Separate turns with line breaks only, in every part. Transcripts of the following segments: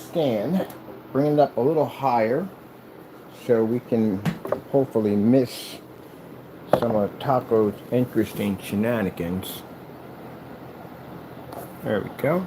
stand, bring it up a little higher so we can hopefully miss some of Taco's interesting shenanigans. There we go.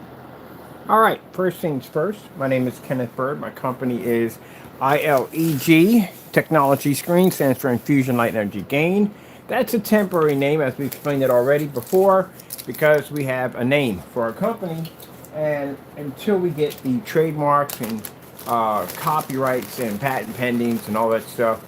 Alright, first things first, my name is Kenneth Bird. My company is ILEG Technology Screen, stands for Infusion Light Energy Gain. That's a temporary name, as we explained it already before, because we have a name for our company. And until we get the trademarks and copyrights and patent pendings and all that stuff,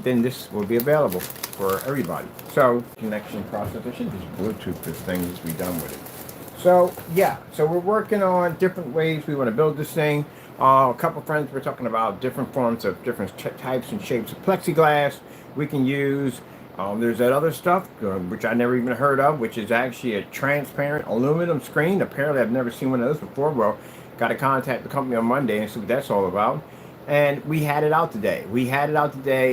then this will be available for everybody. So, connection process, I should just Bluetooth this thing, just be done with it. So, yeah, so we're working on different ways we want to build this thing. A couple friends were talking about different forms of different types and shapes of plexiglass we can use. There's that other stuff, which I never even heard of, which is actually a transparent aluminum screen. Apparently, I've never seen one of those before. Well, got to contact the company on Monday and see what that's all about. And we had it out today.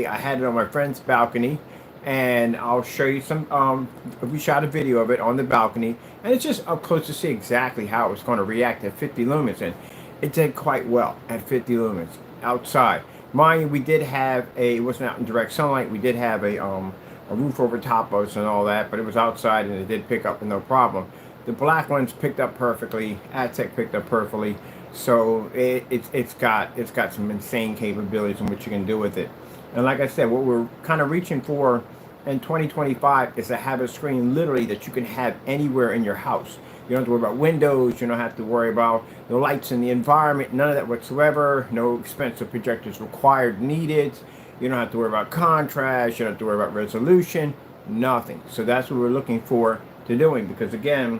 I had it on my friend's balcony. And I'll show you some, we shot a video of it on the balcony. And it's just up close to see exactly how it's going to react at 50 lumens. And it did quite well at 50 lumens outside. Mind you, we did have it wasn't out in direct sunlight. We did have a roof over top of us and all that, but it was outside and it did pick up with no problem. The black ones picked up perfectly. Aztec picked up perfectly. So it's got some insane capabilities in what you can do with it. And like I said, what we're kind of reaching for in 2025 is to have a screen literally that you can have anywhere in your house. You don't have to worry about windows. You don't have to worry about the lights in the environment. None of that whatsoever. No expensive projectors required, needed. You don't have to worry about contrast. You don't have to worry about resolution. Nothing. So that's what we're looking for to doing. Because again,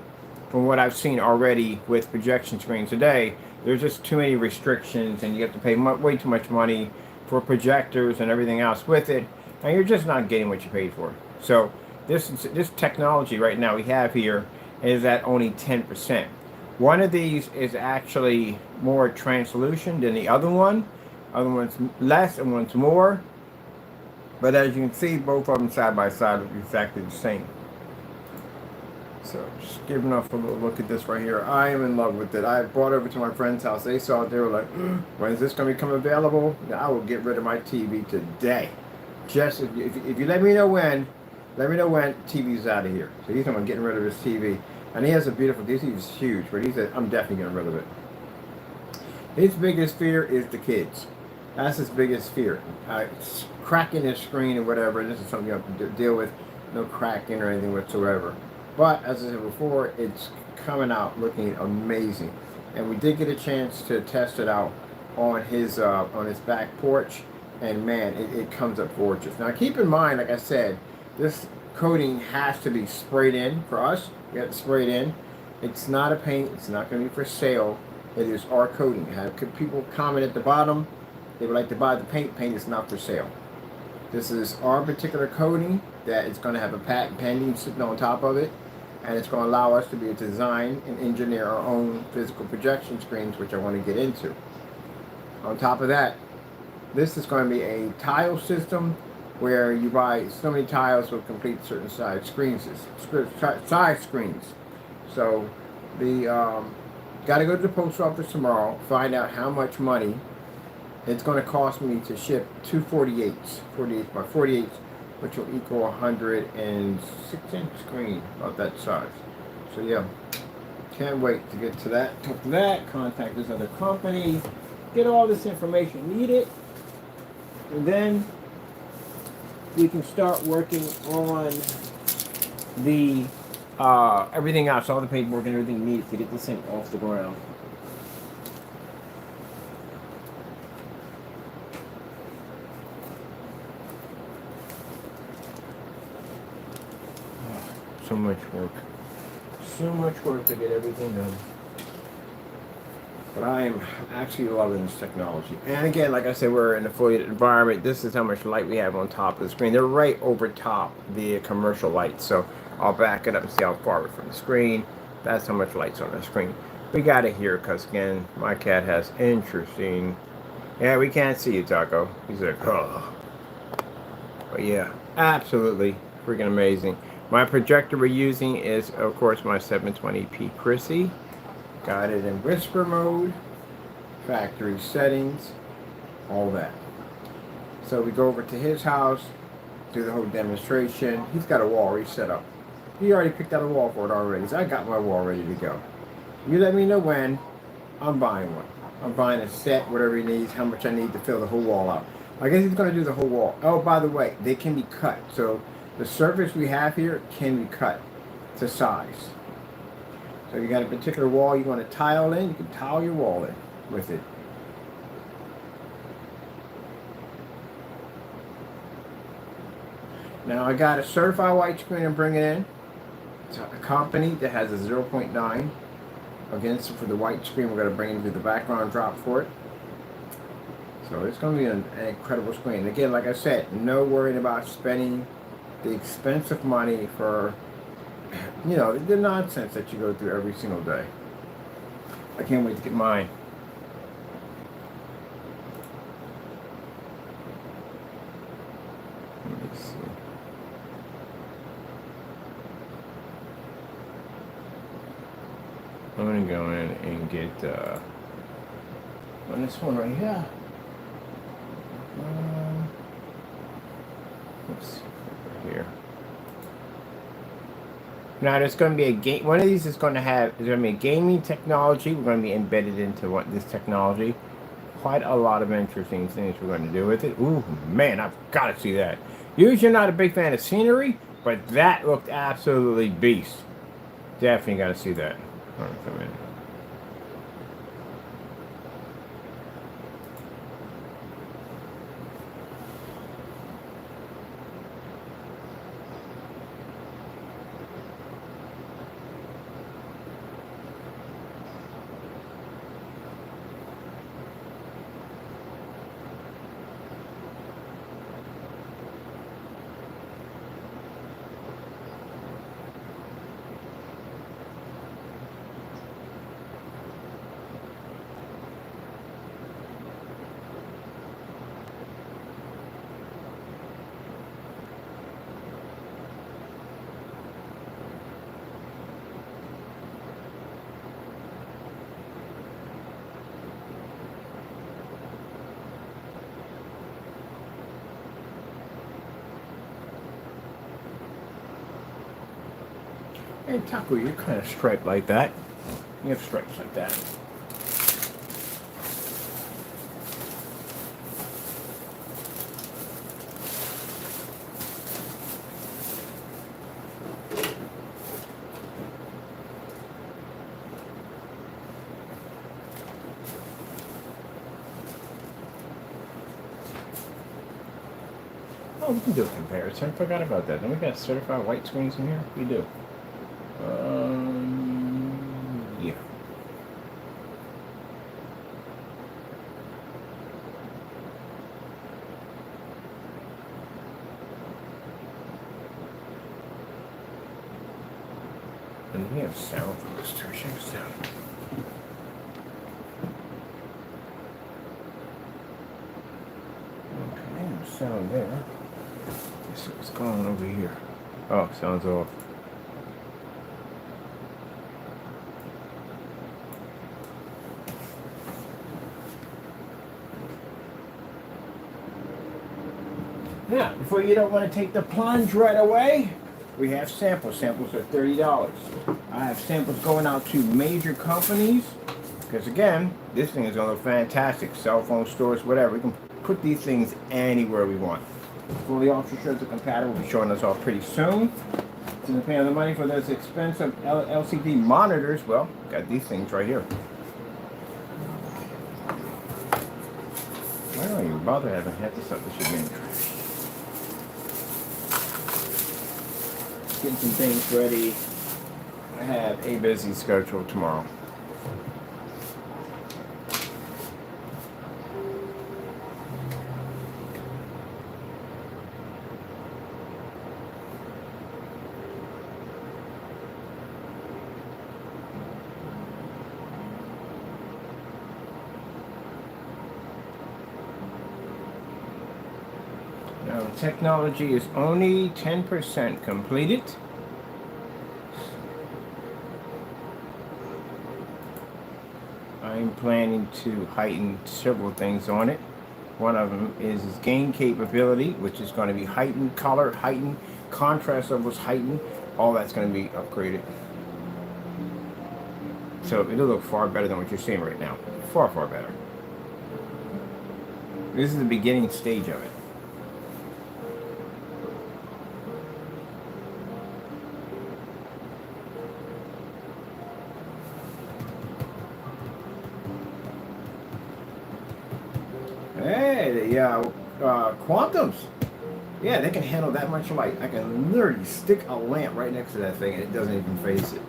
from what I've seen already with projection screens today, there's just too many restrictions, and you have to pay way too much money for projectors and everything else with it, and you're just not getting what you paid for. So this technology right now we have here is at only 10%. One of these is actually more translucent than the other one. Other one's less and one's more. But as you can see, both of them side by side look exactly the same. So just giving off a little look at this right here. I am in love with it. I brought it over to my friend's house. They saw it. They were like, when is this going to become available? Now, I will get rid of my TV today. Just if you let me know when TV's out of here. So he's going to get rid of his TV. And he has a beautiful, this is huge, but he said, I'm definitely getting rid of it. His biggest fear is the kids. That's his biggest fear. It's cracking his screen or whatever. This is something you have to deal with. No cracking or anything whatsoever. But as I said before, it's coming out looking amazing. And we did get a chance to test it out on his back porch. And man, it comes up gorgeous. Now keep in mind, like I said, this coating has to be sprayed in for us. You have to spray it in. It's not a paint. It's not going to be for sale. It is our coating. Have people comment at the bottom. They would like to buy the paint. Paint is not for sale. This is our particular coating that is going to have a patent pending sitting on top of it. And it's going to allow us to be able to design and engineer our own physical projection screens, which I want to get into. On top of that, this is going to be a tile system where you buy so many tiles will complete certain size screens. So got to go to the post office tomorrow, find out how much money it's going to cost me to ship two 48s by 48s, which will equal 106-inch screen, about that size. So yeah, can't wait to get to that. Talk to that, contact this other company, get all this information needed, and then we can start working on the everything else, all the paperwork and everything needed to get this thing off the ground. So much work to get everything done. But I am actually loving this technology. And again, like I said, we're in a affiliated environment. This is how much light we have on top of the screen. They're right over top the commercial lights. So I'll back it up and see how far we're from the screen. That's how much light's on the screen. We got it here because, again, my cat has interesting... Yeah, we can't see you, Taco. He's like, oh. But yeah, absolutely freaking amazing. My projector we're using is, of course, my 720p Chrissy. Got it in whisper mode. factory settings, all that. So we go over to his house, do the whole demonstration. He's got a wall already set up. He already picked out a wall for it already, so I got my wall ready to go. You let me know when, I'm buying one. I'm buying a set, whatever he needs, how much I need to fill the whole wall out. I guess he's going to do the whole wall. Oh, by the way, they can be cut. So the surface we have here can be cut to size. So if you got a particular wall you want to tile in, you can tile your wall in with it. Now I got a certified white screen I'm bringing in. It's a company that has a 0.9. Again, so for the white screen, we're going to bring into the background drop for it. So it's going to be an incredible screen. Again, like I said, no worrying about spending the expensive money for, you know, the nonsense that you go through every single day. I can't wait to get mine. Let me see. I'm going to go in and get on this one right here. Oops, over here. Now there's going to be a game. One of these is going to be a gaming technology. We're going to be embedded into this technology. Quite a lot of interesting things we're going to do with it. Ooh, man, I've got to see that. Usually, not a big fan of scenery, but that looked absolutely beast. Definitely got to see that. All right, come in. Hey, Taco, you're kind of striped like that. You have stripes like that. Oh, we can do a comparison. I forgot about that. Don't we got certified white screens in here? We do. Yeah. And we have sound for this too. Check this out. Okay, no sound there. Let's see what's going on over here. Oh, sound's off. Now, before you don't want to take the plunge right away, we have samples. Samples are $30. I have samples going out to major companies because, again, this thing is going to look fantastic. Cell phone stores, whatever. We can put these things anywhere we want. Fully Ultra Shirts are compatible. We'll be showing us off pretty soon. Since we're paying the money for those expensive LCD monitors, well, got these things right here. Why are you bother having half the stuff that should be in the trash? Getting some things ready. I have a busy schedule tomorrow. Now, the technology is only 10% completed. I'm planning to heighten several things on it. One of them is its gain capability, which is going to be heightened, color heightened, contrast levels heightened. All that's going to be upgraded. So it'll look far better than what you're seeing right now. Far, far better. This is the beginning stage of it. Hey, the quantums. Yeah, they can handle that much light. I can literally stick a lamp right next to that thing and it doesn't even face it.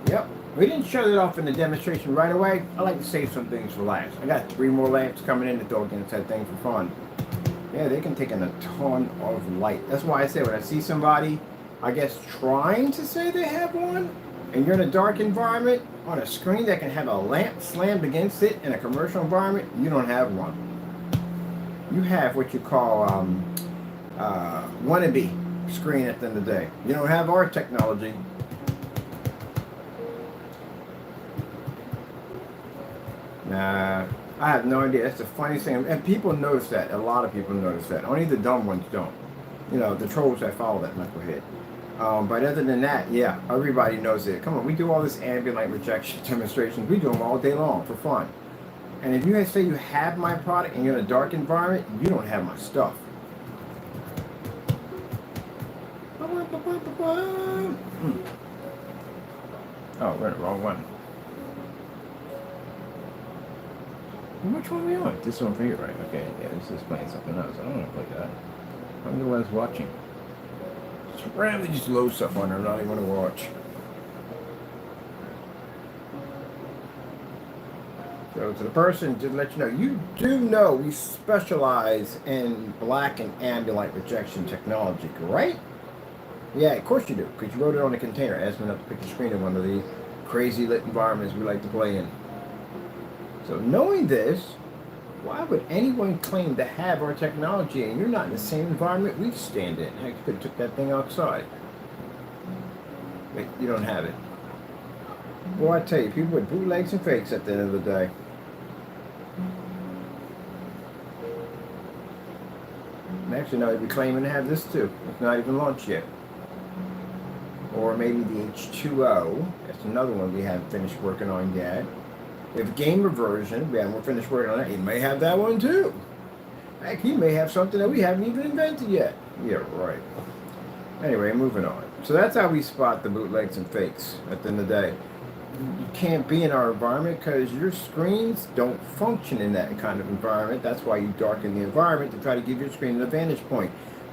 Yep. We didn't shut it off in the demonstration right away. I like to save some things for last. I got 3 more lamps coming in to throw against that thing for fun. Yeah, they can take in a ton of light. That's why I say when I see somebody, I guess, trying to say they have one, and you're in a dark environment on a screen that can have a lamp slammed against it in a commercial environment, you don't have one. You have what you call wannabe screen at the end of the day. You don't have our technology. Nah, I have no idea. That's the funniest thing. And people notice that. A lot of people notice that. Only the dumb ones don't. You know, the trolls that follow that knucklehead. But other than that, yeah, everybody knows it. Come on, we do all this ambient light rejection demonstrations. We do them all day long for fun. And if you guys say you have my product and you're in a dark environment, you don't have my stuff. Oh, we're in the wrong one. Which one are we on? This one for you, right? Okay, yeah, this is playing something else. I don't want to play that. I'm the ones watching. Just randomly just load stuff on there. I don't even want to watch. So to the person, just to let you know, you do know we specialize in black and ambient light rejection technology, right? Yeah, of course you do, because you wrote it on the container. Asked me not to pick the screen in one of these crazy lit environments we like to play in. So knowing this, why would anyone claim to have our technology and you're not in the same environment we stand in? Heck, you could have took that thing outside. But you don't have it. Well, I tell you, people with bootlegs and fakes at the end of the day. And actually, now they'd be claiming to have this too. It's not even launched yet. Or maybe the H2O. That's another one we haven't finished working on yet. We have a gamer version. We haven't finished working on that. He may have that one too. Heck, he may have something that we haven't even invented yet. Yeah, right. Anyway, moving on. So that's how we spot the bootlegs and fakes at the end of the day. You can't be in our environment because your screens don't function in that kind of environment. That's why you darken the environment to try to give your screen an vantage point.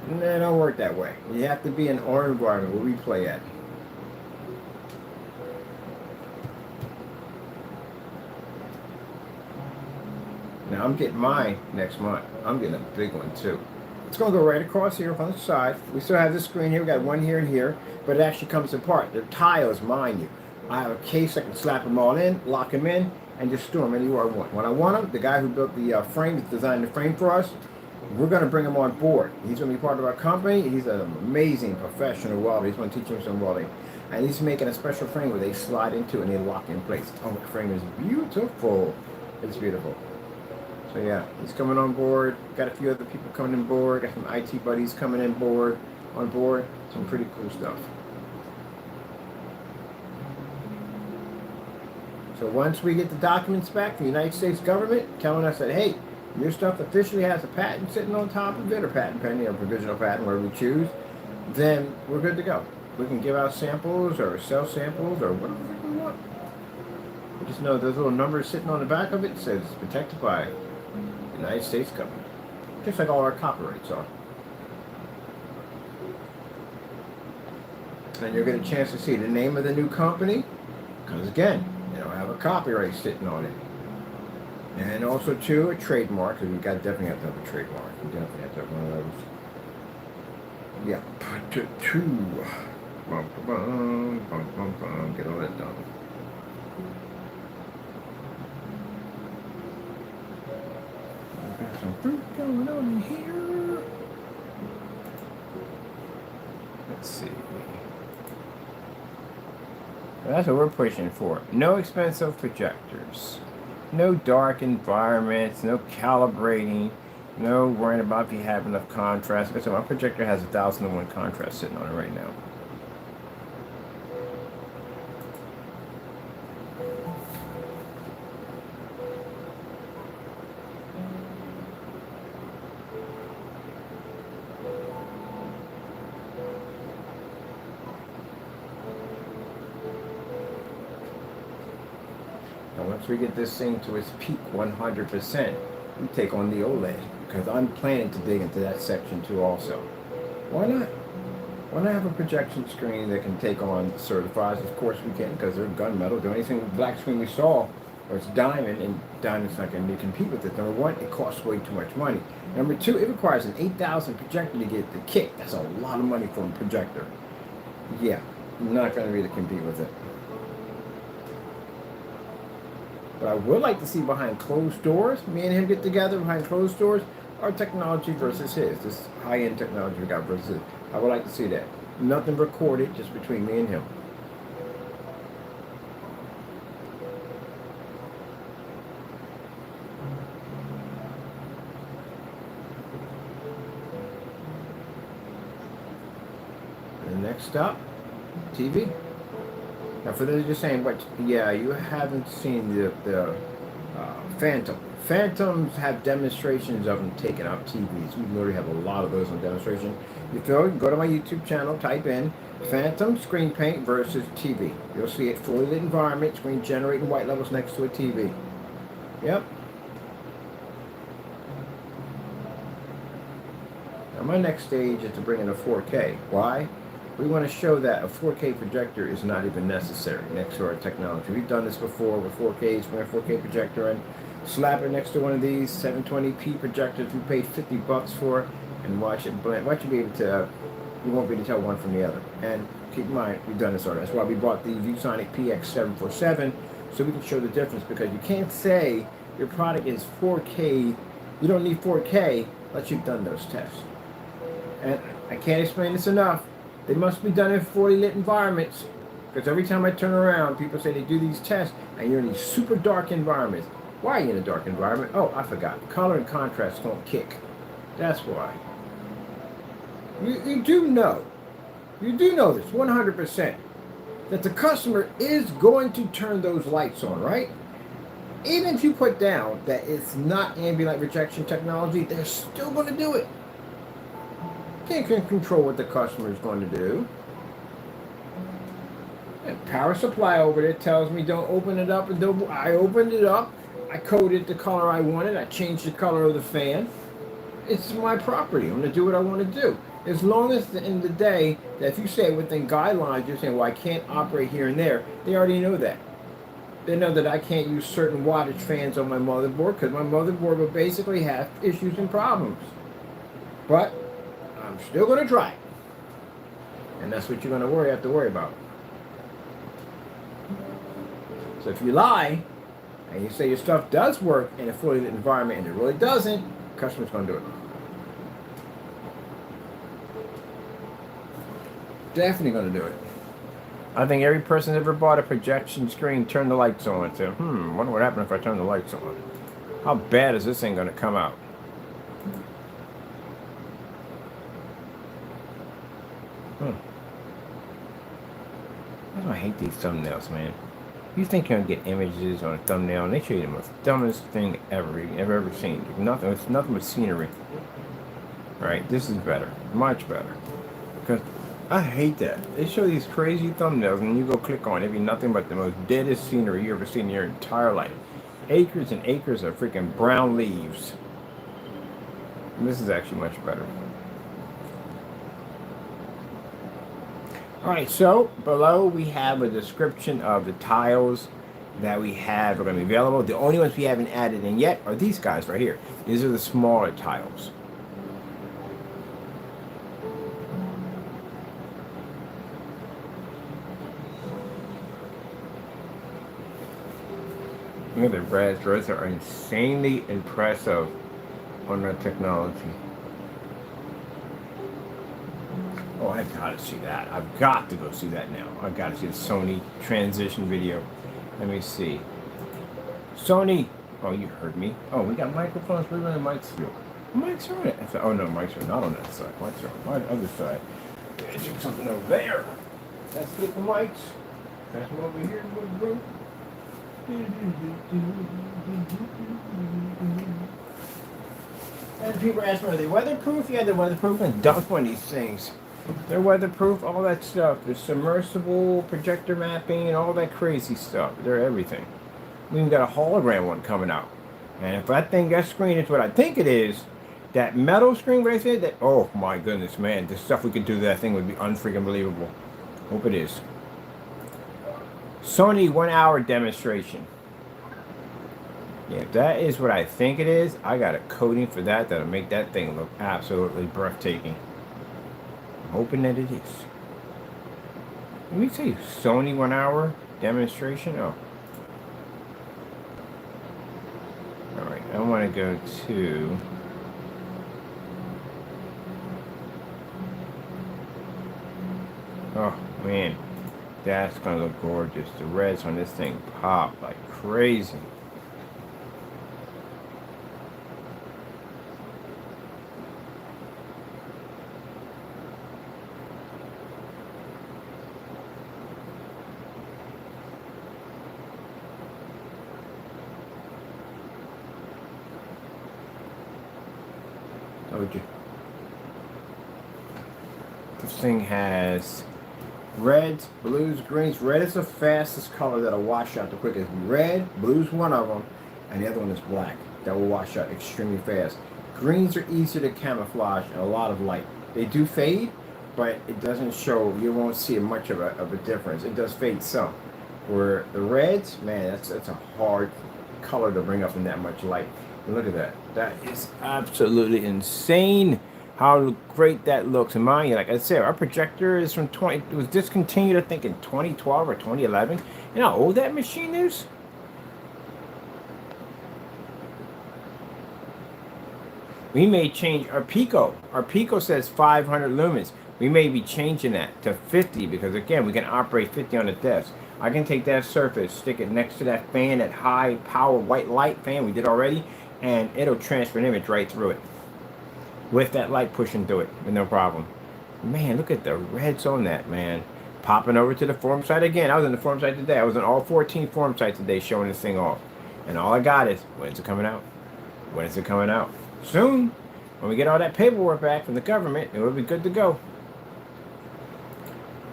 And they don't work that way. You have to be in our environment where we play at. Now I'm getting mine next month. I'm getting a big one too. It's going to go right across here on the side. We still have this screen here. We got one here and here, but it actually comes apart. They're tiles, mind you. I have a case I can slap them all in, lock them in, and just store them anywhere I want. When I want them, the guy who built the frame, designed the frame for us, we're going to bring him on board. He's going to be part of our company. He's an amazing professional welder. He's going to teach him some welding. And he's making a special frame where they slide into and they lock in place. Oh, the frame is beautiful. It's beautiful. So yeah, he's coming on board. Got a few other people coming on board. Got some IT buddies coming on board. Some pretty cool stuff. So once we get the documents back from the United States government telling us that, hey, your stuff officially has a patent sitting on top of it, or patent pending, or provisional patent, whatever we choose, then we're good to go. We can give out samples or sell samples or whatever we want. We just know those little numbers sitting on the back of it says it's protected by the United States government. Just like all our copyrights are. And you'll get a chance to see the name of the new company, because again, you know, I have a copyright sitting on it. And also, too, a trademark, because we definitely have to have a trademark. We definitely have to have one of those. Yeah, two. Get all that done. Got some fruit going on here. Let's see. That's what we're pushing for. No expensive projectors. No dark environments, no calibrating, no worrying about if you have enough contrast. Like I said, my projector has 1001 contrast sitting on it right now. And once we get this thing to its peak 100%, we take on the OLED, because I'm planning to dig into that section too also. Why not? Why not have a projection screen that can take on certifieds? Of course we can, because they're gunmetal. The only thing with black screen we saw was diamond, and diamond's not going to compete with it. Number one, it costs way too much money. Number two, it requires an 8,000 projector to get the kick. That's a lot of money for a projector. Yeah, not going to be able to compete with it. But I would like to see behind closed doors, me and him get together behind closed doors, our technology versus his. This high-end technology we got versus his. I would like to see that. Nothing recorded, just between me and him. And next up, TV. Now, for those just saying, but yeah, you haven't seen the Phantom. Phantoms have demonstrations of them taking out TVs. We literally have a lot of those on demonstration. You go to my YouTube channel, type in Phantom screen paint versus TV. You'll see it fully lit environment, screen generating white levels next to a TV. Yep. Now, my next stage is to bring in a 4K. Why? We want to show that a 4K projector is not even necessary next to our technology. We've done this before with 4Ks, bring a 4K projector in, slap it next to one of these 720p projectors we paid $50 for, and watch it blend. Watch you be able to, you won't be able to tell one from the other. And keep in mind, we've done this already. That's why we bought the ViewSonic PX747, so we can show the difference, because you can't say your product is 4K, you don't need 4K unless you've done those tests. And I can't explain this enough. They must be done in fully lit environments, because every time I turn around, people say they do these tests, and you're in these super dark environments. Why are you in a dark environment? Oh, I forgot. Color and contrast don't kick. That's why. You do know this 100%, that the customer is going to turn those lights on, right? Even if you put down that it's not ambient light rejection technology, they're still going to do it. Can't control what the customer is going to do. And power supply over there tells me don't open it up, and I opened it up. I coded the color I wanted. I changed the color of the fan. It's my property. I'm going to do what I want to do. As long as at the end of the day, that if you say within guidelines, you're saying, well, I can't operate here and there, they already know that. They know that I can't use certain wattage fans on my motherboard, because my motherboard will basically have issues and problems. But I'm still going to try it. And that's what you're going to have to worry about. So if you lie, and you say your stuff does work in a fully lit environment and it really doesn't, the customer's going to do it. Definitely going to do it. I think every person that ever bought a projection screen turned the lights on and said, wonder what happened if I turn the lights on. How bad is this thing going to come out? I hate these thumbnails, man. You think you're gonna get images on a thumbnail, and they show you the most dumbest thing ever you've ever seen. It's nothing but scenery. Right? This is better, much better. Because I hate that. They show these crazy thumbnails, and you go click on it, it'd be nothing but the most deadest scenery you ever seen in your entire life. Acres and acres of freaking brown leaves. And this is actually much better. Alright, so below we have a description of the tiles that we have are going to be available. The only ones we haven't added in yet are these guys right here. These are the smaller tiles. Look at the reds. Reds are insanely impressive on their technology. Oh, I gotta see that. I've got to go see that now. I've got to see the Sony transition video. Let me see. Sony, Oh, you heard me. Oh, we got microphones. We're running mics through. Mics are on it. I said, oh no, mics are not on that side. Mics are on the other side. There's something over there. Let's get the mics. That's one over here, bro. And people ask me, are they weatherproof? Yeah, they're weatherproof, and dump on these things. They're weatherproof, all that stuff. They're submersible, projector mapping, and all that crazy stuff. They're everything. We even got a hologram one coming out. And if that screen is what I think it is, that metal screen right there, that, oh my goodness, man, the stuff we could do to that thing would be unfreaking believable. Hope it is. Sony 1 hour demonstration. Yeah, if that is what I think it is, I got a coating for that that'll make that thing look absolutely breathtaking. I'm hoping that it is. Let me see, Sony 1 hour demonstration. Oh. Alright, I want to go to... Oh, man. That's going to look gorgeous. The reds on this thing pop like crazy. Told you. This thing has reds, blues, greens. Red is the fastest color that'll wash out the quickest. Red, blue's one of them, and the other one is black. That will wash out extremely fast. Greens are easier to camouflage and a lot of light. They do fade, but it doesn't show. You won't see much of a difference. It does fade some. Where the reds, man, that's a hard color to bring up in that much light. And look at that. That is absolutely insane. How great that looks. And mind you, like I said, our projector is from it was discontinued, I think, in 2012 or 2011. You know how old that machine is? We may change our Pico. Our Pico says 500 lumens. We may be changing that to 50 because, again, we can operate 50 on the desk. I can take that surface, stick it next to that fan, that high power white light fan we did already, and it'll transfer an image right through it. With that light pushing through it with no problem. Man, look at the reds on that, man. Popping over to the forum site again. I was in the forum site today. I was on all 14 forum sites today showing this thing off. And all I got is, when is it coming out? When is it coming out? Soon. When we get all that paperwork back from the government, it will be good to go.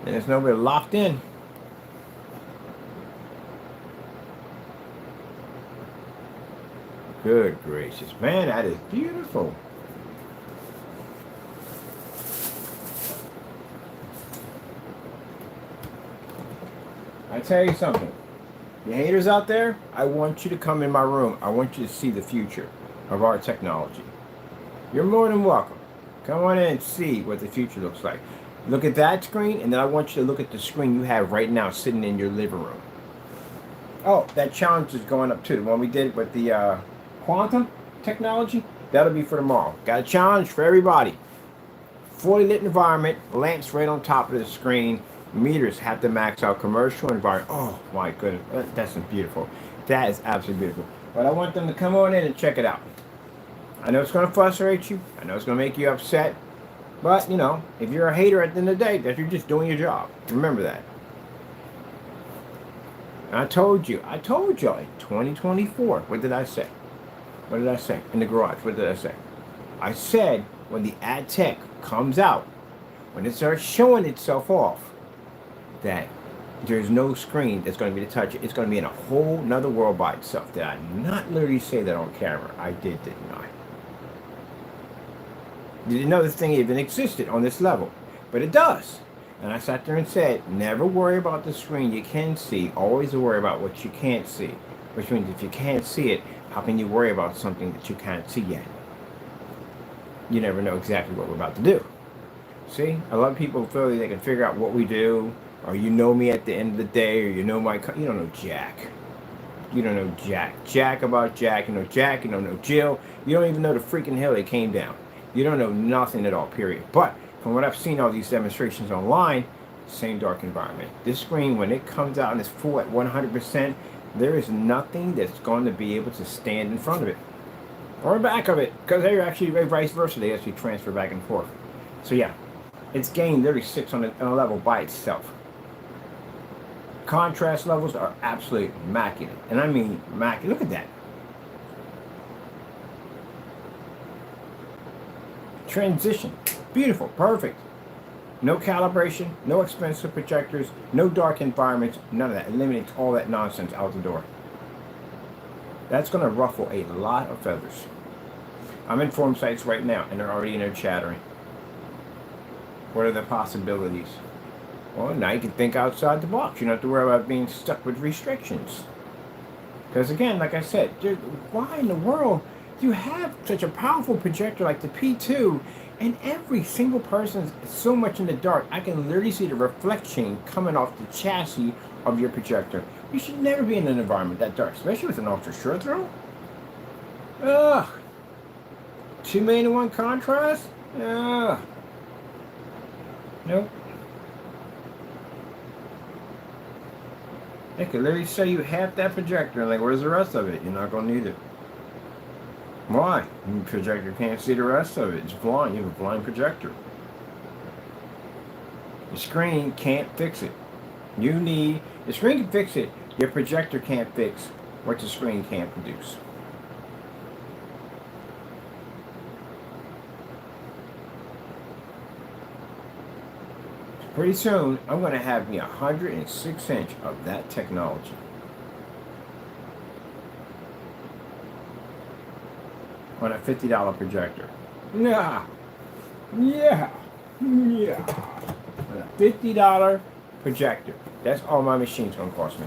And there's nobody locked in. Good gracious. Man, that is beautiful. I tell you something, you haters out there, I want you to come in my room. I want you to see the future of our technology. You're more than welcome. Come on in and see what the future looks like. Look at that screen, and then I want you to look at the screen you have right now sitting in your living room. Oh, that challenge is going up too. The one we did with the quantum technology, that'll be for tomorrow. Got a challenge for everybody. Fully lit environment, lamps right on top of the screen. Meters have to max out commercial environment. Oh my goodness, that's beautiful. That is absolutely beautiful. But I want them to come on in and check it out. I know it's going to frustrate you. I know it's going to make you upset. But, you know, if you're a hater at the end of the day, that you're just doing your job. Remember that. And I told you in 2024, what did I say? What did I say? In the garage, what did I say? I said when the ad tech comes out, when it starts showing itself off, that there's no screen that's going to be to touch it. It's going to be in a whole nother world by itself. Did I not literally say that on camera? I didn't I? You didn't know this thing even existed on this level, but it does. And I sat there and said, never worry about the screen you can see. Always worry about what you can't see. Which means if you can't see it, how can you worry about something that you can't see yet? You never know exactly what we're about to do. See, a lot of people feel like they can figure out what we do, or you know me at the end of the day, or you know my, you don't know Jack. You don't know Jack. Jack about Jack, you know Jack, you don't know Jill. You don't even know the freaking hill they came down. You don't know nothing at all, period. But from what I've seen all these demonstrations online, same dark environment. This screen, when it comes out and it's full at 100%, There is nothing that's going to be able to stand in front of it or back of it, because they're actually vice versa. They actually transfer back and forth. So yeah, its gain literally sits on a level by itself. Contrast levels are absolutely immaculate, and I mean immaculate. Look at that. Transition, beautiful, perfect. No calibration, no expensive projectors, no dark environments, none of that. Eliminates all that nonsense out the door. That's going to ruffle a lot of feathers. I'm in forum sites right now, and they're already in there chattering. What are the possibilities? Well, now you can think outside the box. You don't have to worry about being stuck with restrictions. Because again, like I said, dude, why in the world do you have such a powerful projector like the P2, and every single person is so much in the dark, I can literally see the reflection coming off the chassis of your projector. You should never be in an environment that dark, especially with an ultra short throw. Ugh. 2 main to 1 contrast? Ugh. Nope. They could literally show you half that projector and like, where's the rest of it? You're not going to need it. Why? The projector can't see the rest of it. It's blind. You have a blind projector. The screen can't fix it. The screen can fix it. Your projector can't fix what the screen can't produce. Pretty soon, I'm going to have me 106-inch of that technology. On a $50 projector. Yeah. On a $50 projector. That's all my machine's going to cost me.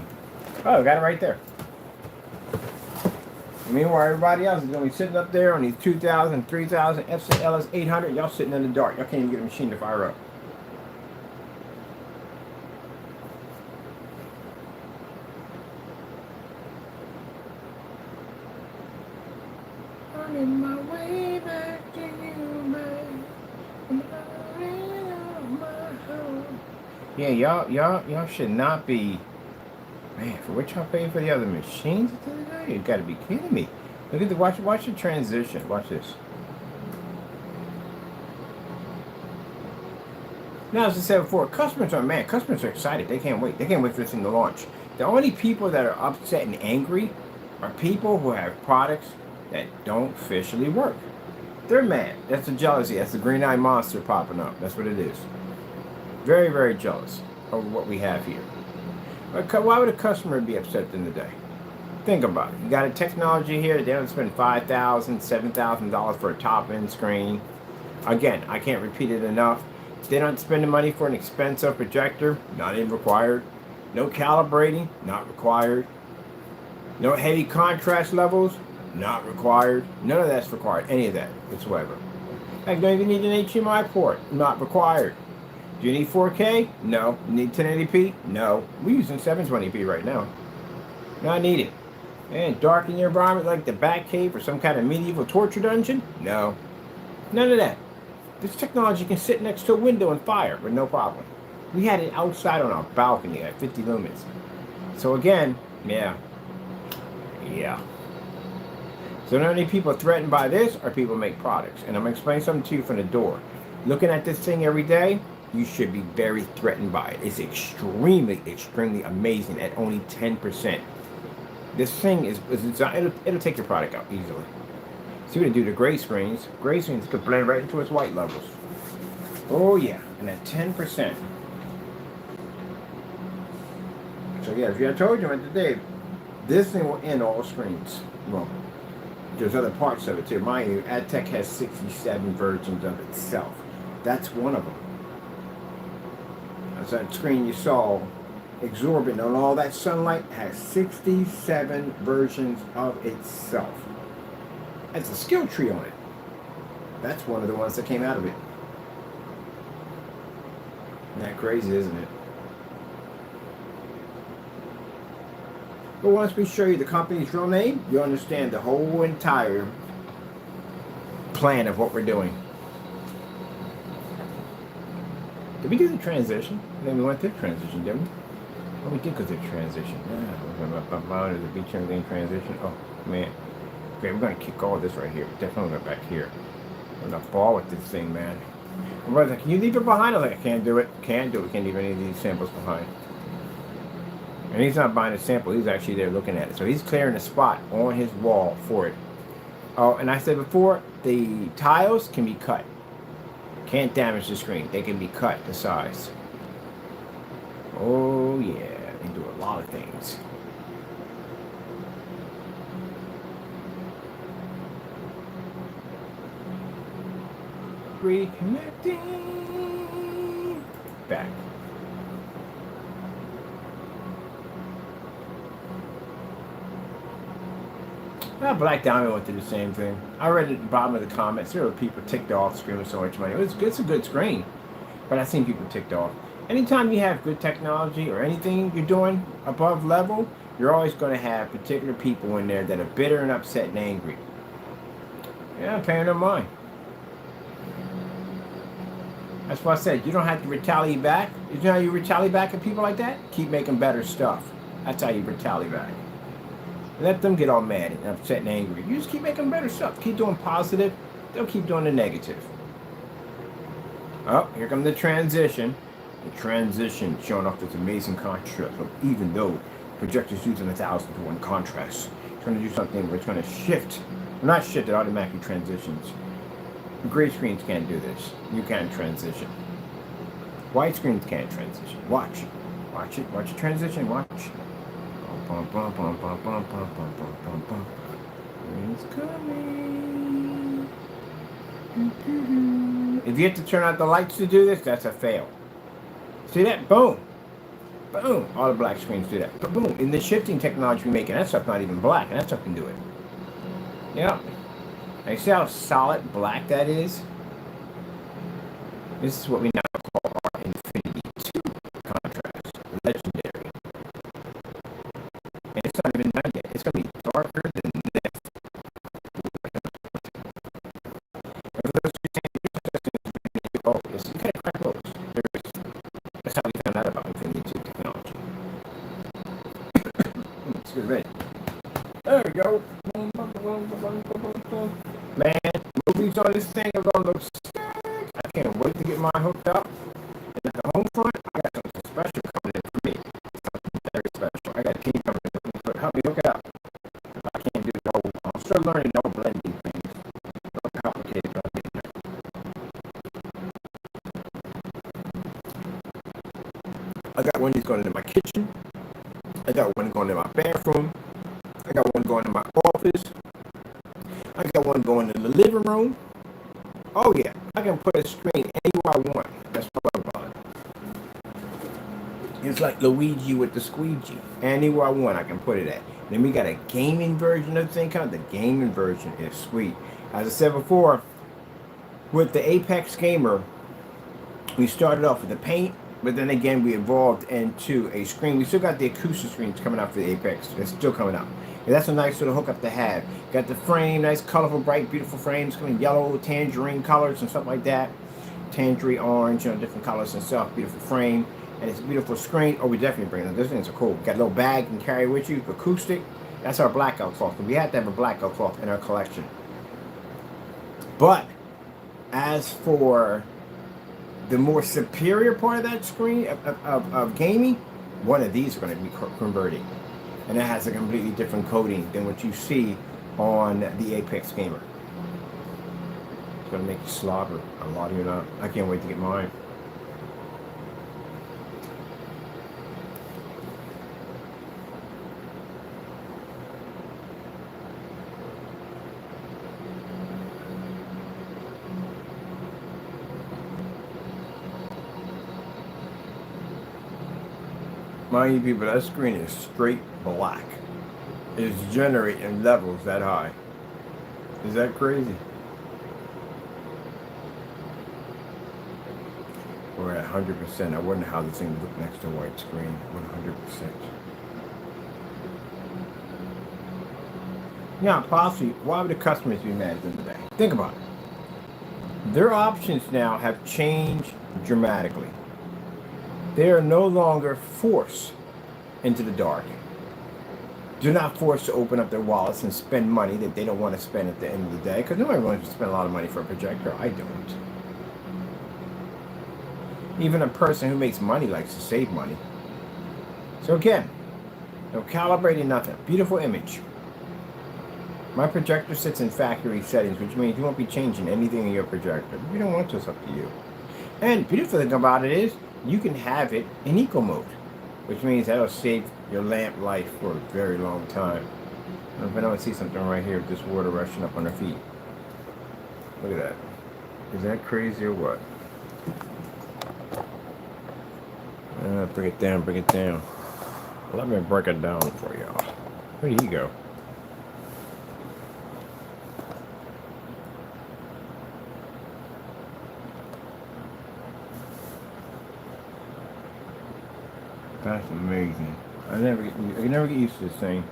Oh, I got it right there. Meanwhile, everybody else is going to be sitting up there on these 2000, 3000, FCLS 800. Y'all sitting in the dark. Y'all can't even get a machine to fire up. In my way back to you, man. Yeah, y'all should not be. Man, for what y'all paying for the other machines the other day? You gotta be kidding me. Look at watch the transition. Watch this. Now, as I said before, customers are excited. They can't wait. They can't wait for this thing to launch. The only people that are upset and angry are people who have products that don't officially work. They're mad. That's the jealousy. That's the green-eyed monster popping up. That's what it is. Very, very jealous of what we have here. But why would a customer be upset at the end of the day? Think about it. You got a technology here. They don't spend $5,000, $7,000 for a top-end screen. Again, I can't repeat it enough. They don't spend the money for an expensive projector. Not even required. No calibrating. Not required. No heavy contrast levels. Not required. None of that's required. Any of that whatsoever. I don't even need an HDMI port. Not required. Do you need 4K? No. You need 1080p? No. We're using 720p right now. Not needed. And darken your environment like the Batcave or some kind of medieval torture dungeon? No. None of that. This technology can sit next to a window and fire with no problem. We had it outside on our balcony at 50 lumens. So again, yeah. So the only people threatened by this are people who make products. And I'm going to explain something to you from the door. Looking at this thing every day, you should be very threatened by it. It's extremely, extremely amazing at only 10%. This thing is designed, it'll take your product out easily. See what it do to gray screens. Gray screens could blend right into its white levels. Oh yeah, and at 10%. So yeah, if I told you today, this thing will end all screens. Well, there's other parts of it too. Mind you, AdTech has 67 versions of itself. That's one of them. That's that screen you saw, exorbitant on all that sunlight, has 67 versions of itself. That's a skill tree on it. That's one of the ones that came out of it. Isn't that crazy, isn't it? But once we show you the company's real name, you understand the whole entire plan of what we're doing. Did we do the transition? Then we went through the transition, didn't we? Oh, we did go through transition. Yeah, monitor the beach gain transition. Oh, man. Okay, we're going to kick all this right here. Definitely go back here. I'm going to ball with this thing, man. My brother's like, can you leave it behind? I'm like, I can't do it. Can't do it. Can't leave any of these samples behind. And he's not buying a sample. He's actually there looking at it. So he's clearing a spot on his wall for it. Oh, and I said before, the tiles can be cut. Can't damage the screen. They can be cut to size. Oh, yeah. They do a lot of things. Reconnecting. Back. Black Diamond went through the same thing. I read at the bottom of the comments, there were people ticked off screaming so much money. It's a good screen, but I've seen people ticked off. Anytime you have good technology or anything you're doing above level, you're always going to have particular people in there that are bitter and upset and angry. Yeah, paying no mind. That's why I said you don't have to retaliate back. You know how you retaliate back at people like that? Keep making better stuff. That's how you retaliate back. Let them get all mad and upset and angry. You just keep making better stuff. Keep doing positive. They'll keep doing the negative. Oh, here comes the transition. The transition showing off this amazing contrast. Even though projectors using 1,000-to-1 contrast, it's going to do something where it's going to shift. Well, not shift, it automatically transitions. Gray screens can't do this. You can't transition. White screens can't transition. Watch. Watch it. Watch it transition. Watch. Bum, bum, bum, bum, bum, bum, bum, bum, bum, bum. It's coming. If you have to turn out the lights to do this, that's a fail. See that? Boom. Boom. All the black screens do that. But boom. In the shifting technology we make, and that stuff not even black, and that stuff can do it. Yeah. Now you see how solid black that is? This is what we now call our Infinity 2 contrast. Legendary. And it's not even done yet. It's going to be darker than this. Oh, yes, you can't crack those. That's how we found out about Infinity 2 technology. It's good, ready. There we go. Man, movies on this thing are going to look sick. I can't wait to get mine hooked up. And at the home front, I got something special coming in for me. Something very special. I got a key coming in for me. Help me hook it up. I can't do no, I'm still learning no blending things. No complicated blending. I got one that's going into my kitchen. I got one going in my bathroom. I got one going in my office. I got one going in the living room. Oh yeah, I can put a screen anywhere I want. That's what I'm about. It's like Luigi with the squeegee. Anywhere I want, I can put it at. Then we got a gaming version of the thing coming. The gaming version is sweet. As I said before, with the Apex Gamer, we started off with the paint, but then again we evolved into a screen. We still got the acoustic screens coming out for the Apex. It's still coming out. And that's a nice little hookup to have. Got the frame, nice, colorful, bright, beautiful frames, coming yellow, tangerine colors and stuff like that. Tangerine, orange, you know, different colors and stuff. Beautiful frame. And it's a beautiful screen. Oh, we definitely bring them. Those things are cool. Got a little bag you can carry with you. Acoustic. That's our blackout cloth. We have to have a blackout cloth in our collection. But as for the more superior part of that screen, of gaming, one of these are going to be converting. And it has a completely different coating than what you see on the Apex Gamer. It's going to make you slobber. A lot of you not. I can't wait to get mine. Mind you people, that screen is straight black. It's generating levels that high. Is that crazy? We're at 100%. I wonder how this thing would look next to a white screen. 100%. Now, possibly, why would the customers be mad at them today? Think about it. Their options now have changed dramatically. They are no longer forced into the dark. Do not force to open up their wallets and spend money that they don't want to spend at the end of the day, because nobody wants to spend a lot of money for a projector. I don't. Even a person who makes money likes to save money. So again, no calibrating, nothing. Beautiful image. My projector sits in factory settings, which means you won't be changing anything in your projector. If you don't want to, it's up to you. And the beautiful thing about it is you can have it in eco mode, which means that'll save your lamp life for a very long time. If I don't see something right here with this water rushing up on our feet. Look at that. Is that crazy or what? Bring it down, bring it down. Let me break it down for y'all. Where do you go? That's amazing. I never get used to this thing.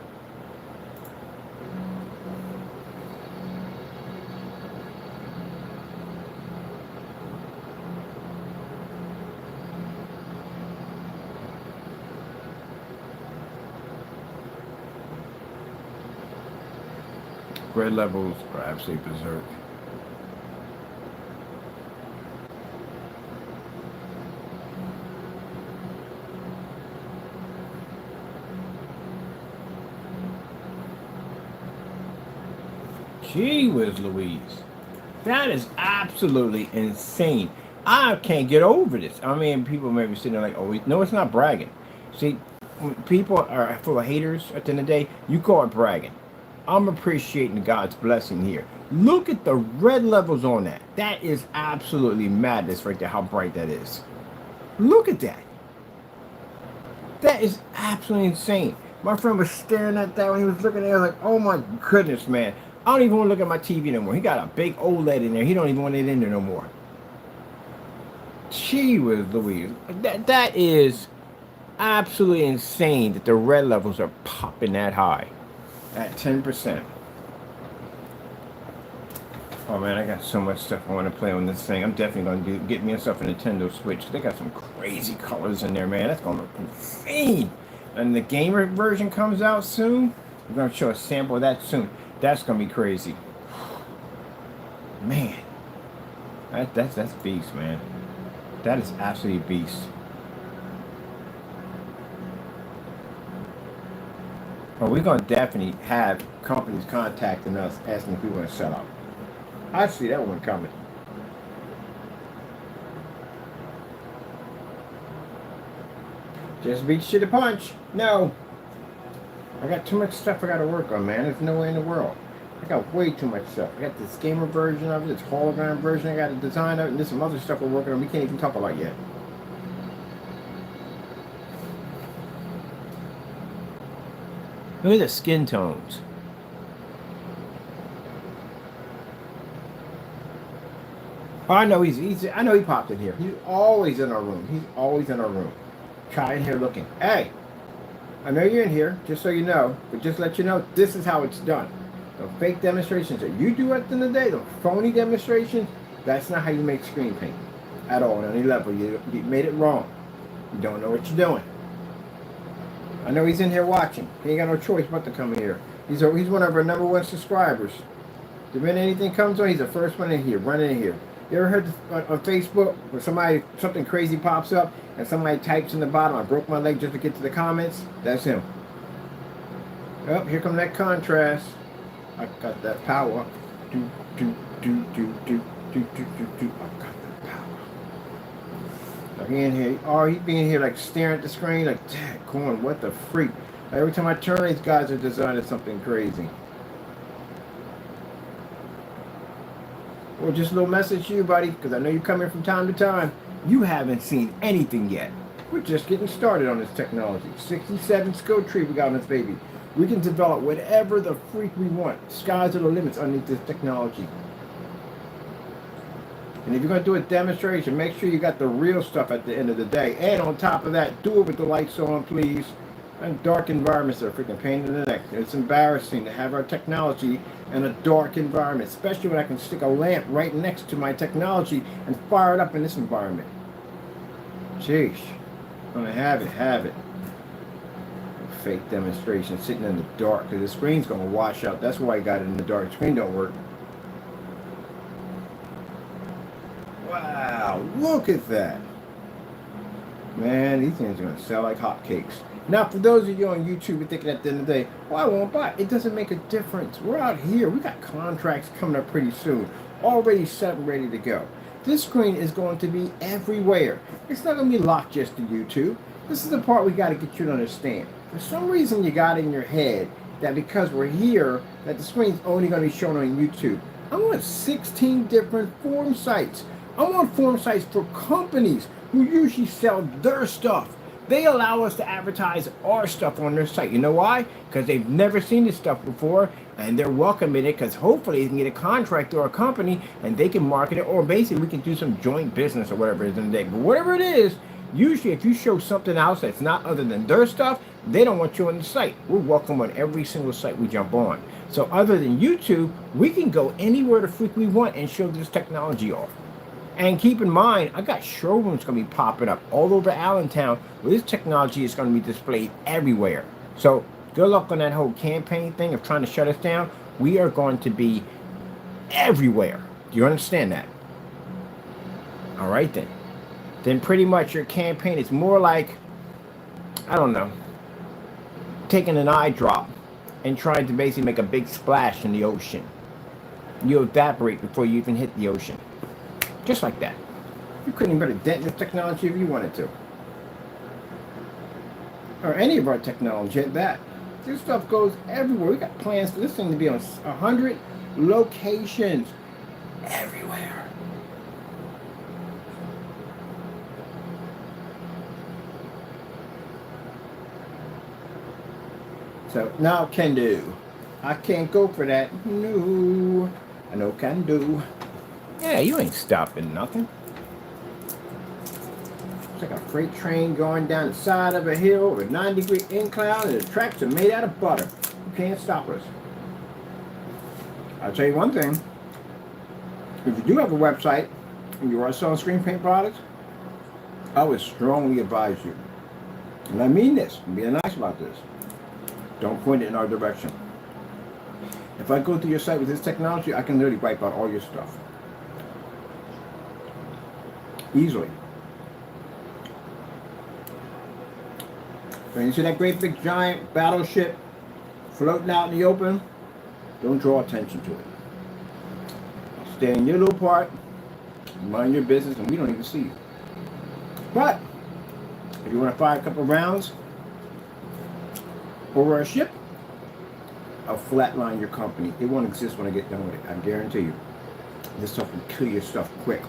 Red levels are absolutely berserk. Gee whiz Louise. That is absolutely insane. I can't get over this. I mean, people may be sitting there like, oh, no, it's not bragging. See, when people are full of haters at the end of the day, you call it bragging. I'm appreciating God's blessing here. Look at the red levels on that. That is absolutely madness right there, how bright that is. Look at that. That is absolutely insane. My friend was staring at that when he was looking at it. I was like, oh my goodness, man. I don't even want to look at my TV no more. He got a big OLED in there. He don't even want it in there no more. Gee whiz Louise. That is absolutely insane that the red levels are popping that high. At 10%. Oh man, I got so much stuff I want to play on this thing. I'm definitely going to get myself a Nintendo Switch. They got some crazy colors in there, man. That's going to look insane. And the gamer version comes out soon. We're going to show a sample of that soon. That's going to be crazy. Man. That's beast, man. That is absolutely beast. Well, we're going to definitely have companies contacting us asking if we want to sell out. I see that one coming. Just beat you to punch. No. I got too much stuff I got to work on, man. There's no way in the world. I got way too much stuff. I got this gamer version of it, this hologram version. I got a design of it, and there's some other stuff we're working on we can't even talk about yet. Look at the skin tones. Oh, I know I know he popped in here. He's always in our room. He's always in our room. Try in here looking. Hey, I know you're in here, just so you know, but just let you know, this is how it's done. The fake demonstrations that you do at the end of the day, the phony demonstrations, that's not how you make screen paint. At all, on any level. You made it wrong. You don't know what you're doing. I know he's in here watching. He ain't got no choice but to come here. He's one of our #1 subscribers. The minute anything comes on, he's the first one in here, running in here. You ever heard on Facebook where something crazy pops up and somebody types in the bottom, I broke my leg just to get to the comments? That's him. Oh, here come that contrast. I got that power. Do, do, do, do, do, do, do, do, do. I got that power. He in here. Oh, he being here like staring at the screen like, dad, corn, what the freak? Every time I turn, these guys are designing something crazy. Well, just a little message to you, buddy, because I know you come here from time to time. You haven't seen anything yet. We're just getting started on this technology. 67 skill tree we got on this baby. We can develop whatever the freak we want. Skies are the limits underneath this technology. And if you're going to do a demonstration, make sure you got the real stuff at the end of the day. And on top of that, do it with the lights on, please. And dark environments are freaking pain in the neck. It's embarrassing to have our technology in a dark environment, especially when I can stick a lamp right next to my technology and fire it up in this environment. Jeez. Gonna have it. fake demonstration sitting in the dark because the screen's going to wash out. That's why I got it in the dark. The screen don't work. Wow, look at that. Man, these things are going to sell like hotcakes. Now, for those of you on YouTube who are thinking at the end of the day, well, I won't buy it. It doesn't make a difference. We're out here. We got contracts coming up pretty soon. Already set and ready to go. This screen is going to be everywhere. It's not going to be locked just to YouTube. This is the part we got to get you to understand. For some reason, you got in your head that because we're here, that the screen's only going to be shown on YouTube. I want 16 different forum sites. I want forum sites for companies who usually sell their stuff. They allow us to advertise our stuff on their site. You know why? Because they've never seen this stuff before, and they're welcoming it because hopefully they can get a contract through our company and they can market it, or basically we can do some joint business or whatever it is in the day. But whatever it is, usually if you show something else that's not other than their stuff, they don't want you on the site. We're welcome on every single site we jump on. So other than YouTube, we can go anywhere the freak we want and show this technology off. And keep in mind, I got showrooms going to be popping up all over Allentown where this technology is going to be displayed everywhere. So good luck on that whole campaign thing of trying to shut us down. We are going to be everywhere. Do you understand that? All right then. Then pretty much your campaign is more like, I don't know, taking an eye drop and trying to basically make a big splash in the ocean. You evaporate before you even hit the ocean. Just like that. You couldn't even put a dent in this technology if you wanted to. Or any of our technology at that. This stuff goes everywhere. We got plans for this thing to be on 100 locations. Everywhere. So now can do. I can't go for that. No. I know can do. Yeah, you ain't stopping nothing. It's like a freight train going down the side of a hill with a 9-degree incline and the tracks are made out of butter. You can't stop us. I'll tell you one thing. If you do have a website and you are selling screen paint products, I would strongly advise you. And I mean this. I'm being nice about this. Don't point it in our direction. If I go through your site with this technology, I can literally wipe out all your stuff. Easily. When you see that great big giant battleship floating out in the open, don't draw attention to it. Stay in your little part, mind your business, and we don't even see you. But if you want to fire a couple rounds over a ship, I'll flatline your company. It won't exist when I get done with it. I guarantee you. This stuff will kill your stuff quick.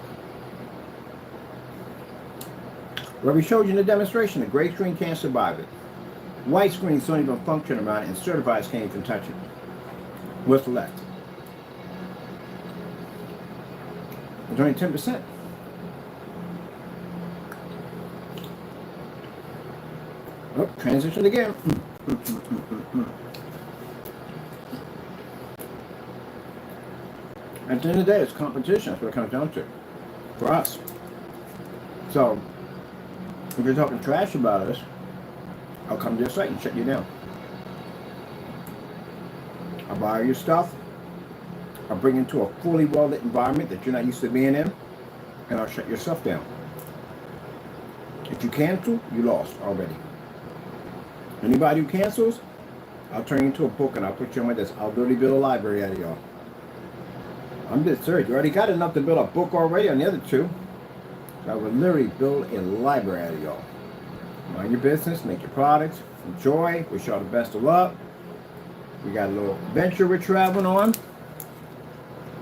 Where we showed you in the demonstration, the gray screen can't survive it. White screens don't even function around it, and certifieds can't even touch it. What's left? It's only 10%. Oh, transition again. At the end of the day, it's competition. That's what it comes down to. For us. So, if you're talking trash about us, I'll come to your site and shut you down. I'll buy your stuff. I'll bring you to a fully well-lit environment that you're not used to being in, and I'll shut your stuff down. If you cancel, you lost already. Anybody who cancels, I'll turn you into a book and I'll put you on my desk. I'll literally build a library out of y'all. I'm just serious. You already got enough to build a book already on the other two. I would literally build a library out of y'all. Mind your business, make your products, enjoy, wish y'all the best of luck. We got a little venture we're traveling on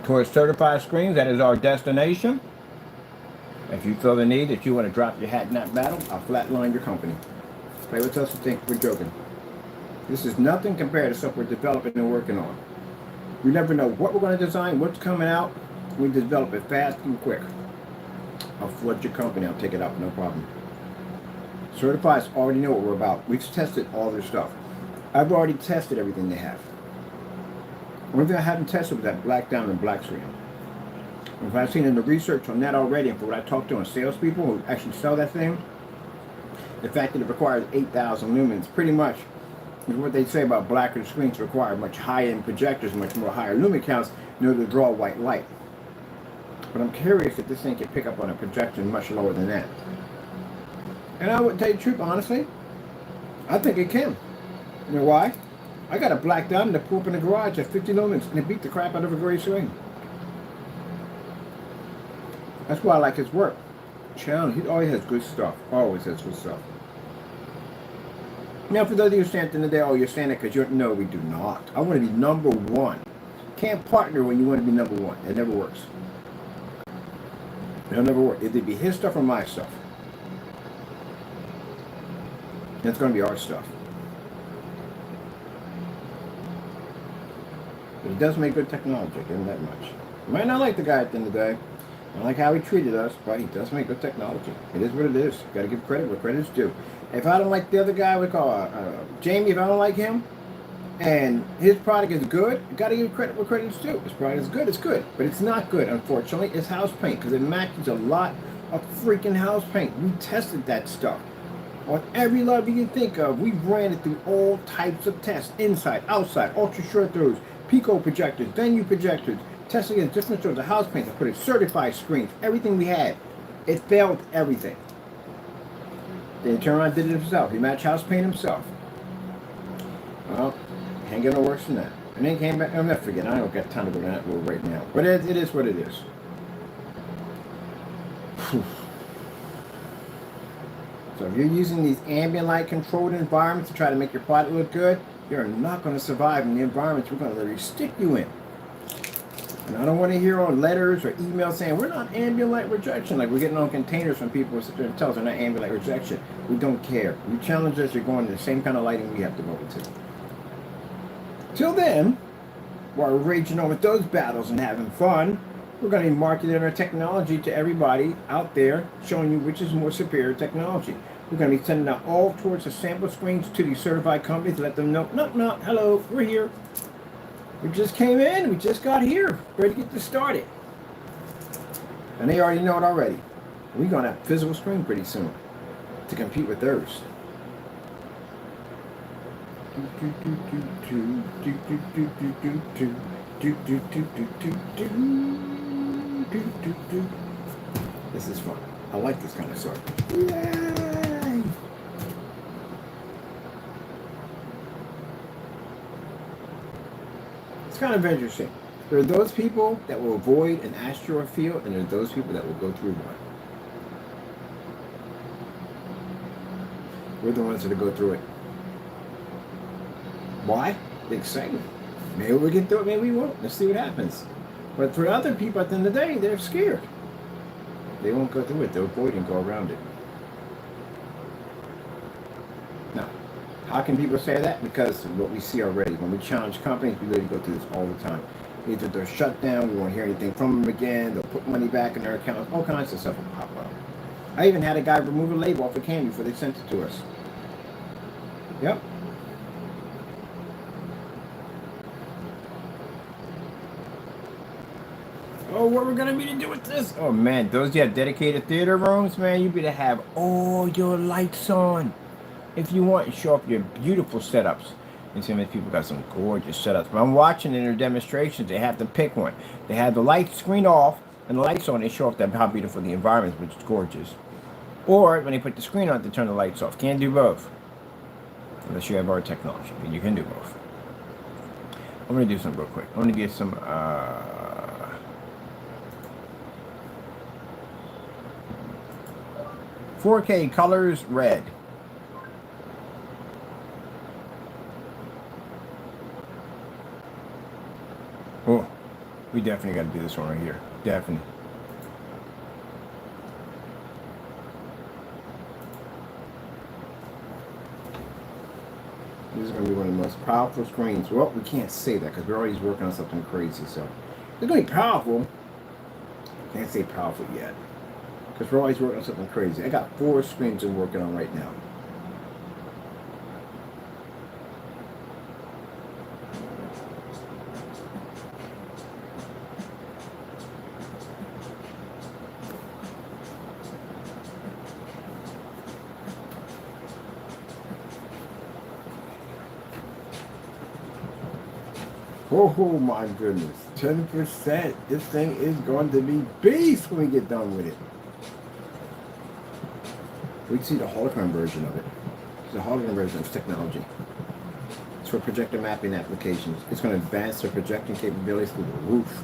towards certified screens. That is our destination. If you feel the need that you want to drop your hat in that battle, I'll flatline your company. Play with us and think we're joking. This is nothing compared to stuff we're developing and working on. We never know what we're going to design, what's coming out. We develop it fast and quick. I'll flood your company. I'll take it out, no problem. Certifieds already know what we're about. We've tested all their stuff. I've already tested everything they have. One thing I haven't tested was that black diamond black screen. If I've seen in the research on that already, and for what I talked to on salespeople who actually sell that thing, the fact that it requires 8,000 lumens, pretty much is what they say about blacker screens require much high-end projectors, much more higher lumen counts in order to draw white light. But I'm curious if this thing can pick up on a projection much lower than that. And I would tell you the truth, honestly, I think it can. You know why? I got a black diamond that pulled up in the garage at 50 lumens and it beat the crap out of a gray screen. That's why I like his work. Challenge, he always has good stuff. Always has good stuff. Now, for those of you saying at the end of the day, oh, you're saying it because you're... No, we do not. I want to be number one. Can't partner when you want to be number one. It never works. It'll never work. It'll be his stuff or my stuff. And it's going to be our stuff. But he does make good technology. I give him that much. You might not like the guy at the end of the day. I don't like how he treated us, but he does make good technology. It is what it is. You got to give credit where credit's due. If I don't like the other guy, we call Jamie, if I don't like him, and his product is good, you got to give credit where credit's due. His product is good, it's good. But it's not good, unfortunately. It's house paint, because it matches a lot of freaking house paint. We tested that stuff. On every level you can think of, we ran it through all types of tests. Inside, outside, ultra short throws, Pico projectors, venue projectors, testing against different sorts of house paints. I put in certified screens, everything we had. It failed everything. Then he turned around and did it himself. He matched house paint himself. Well, can't get no worse than that. And then came back. I'm not forgetting. I don't got time to go down that road right now. But it is what it is. So if you're using these ambient light controlled environments to try to make your product look good, you're not going to survive in the environments we're going to literally stick you in. And I don't want to hear on letters or emails saying we're not ambient light rejection. Like we're getting on containers from people who sit there and tell us they're not ambient light rejection. We don't care. You challenge us, you're going to the same kind of lighting we have to go into. Till then, while we're raging on with those battles and having fun, we're going to be marketing our technology to everybody out there, showing you which is more superior technology. We're going to be sending out all towards the sample screens to these certified companies to let them know, no, hello, we're here. We just came in, we just got here, ready to get this started. And they already know it already. We're going to have a physical screen pretty soon to compete with theirs. This is fun. I like this kind of stuff. Yay! It's kind of interesting. There are those people that will avoid an asteroid field, and there are those people that will go through one. We're the ones that go through it. Why? The excitement. Maybe we'll get through it, maybe we won't. Let's see what happens. But for other people at the end of the day, they're scared. They won't go through it. They'll avoid and go around it. Now, how can people say that? Because of what we see already. When we challenge companies, we literally go through this all the time. Either they're shut down, we won't hear anything from them again, they'll put money back in their accounts, all kinds of stuff will pop up. I even had a guy remove a label off a can before they sent it to us. Yep. Oh, what we're gonna be to do with this? Oh man, those you have dedicated theater rooms, man, you better have all your lights on. If you want to show off your beautiful setups. And some of these people got some gorgeous setups. But I'm watching in their demonstrations, they have to pick one. They have the light screen off and the lights on, they show off them how beautiful the environment is, which is gorgeous. Or when they put the screen on, they turn the lights off. Can't do both. Unless you have our technology, but you can do both. I'm gonna do something real quick. I'm gonna get some 4K colors red. Oh, we definitely got to do this one right here. Definitely. This is going to be one of the most powerful screens. Well, we can't say that because we're always working on something crazy. So it's going to be powerful. Can't say powerful yet because we're always working on something crazy. I got 4 screens I'm working on right now. Oh my goodness, 10%. This thing is going to be beast when we get done with it. We can see the hologram version of it. It's a hologram version of technology. It's for projector mapping applications. It's going to advance their projecting capabilities through the roof.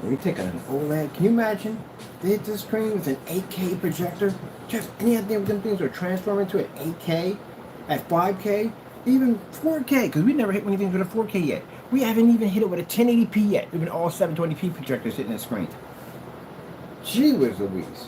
When you take an OLED, can you imagine? They hit this screen with an 8K projector. Just any of them things are transforming to an 8K, at 5K, even 4K, because we never hit anything with a 4K yet. We haven't even hit it with a 1080p yet. Even all 720p projectors hitting the screen. Gee whiz Louise.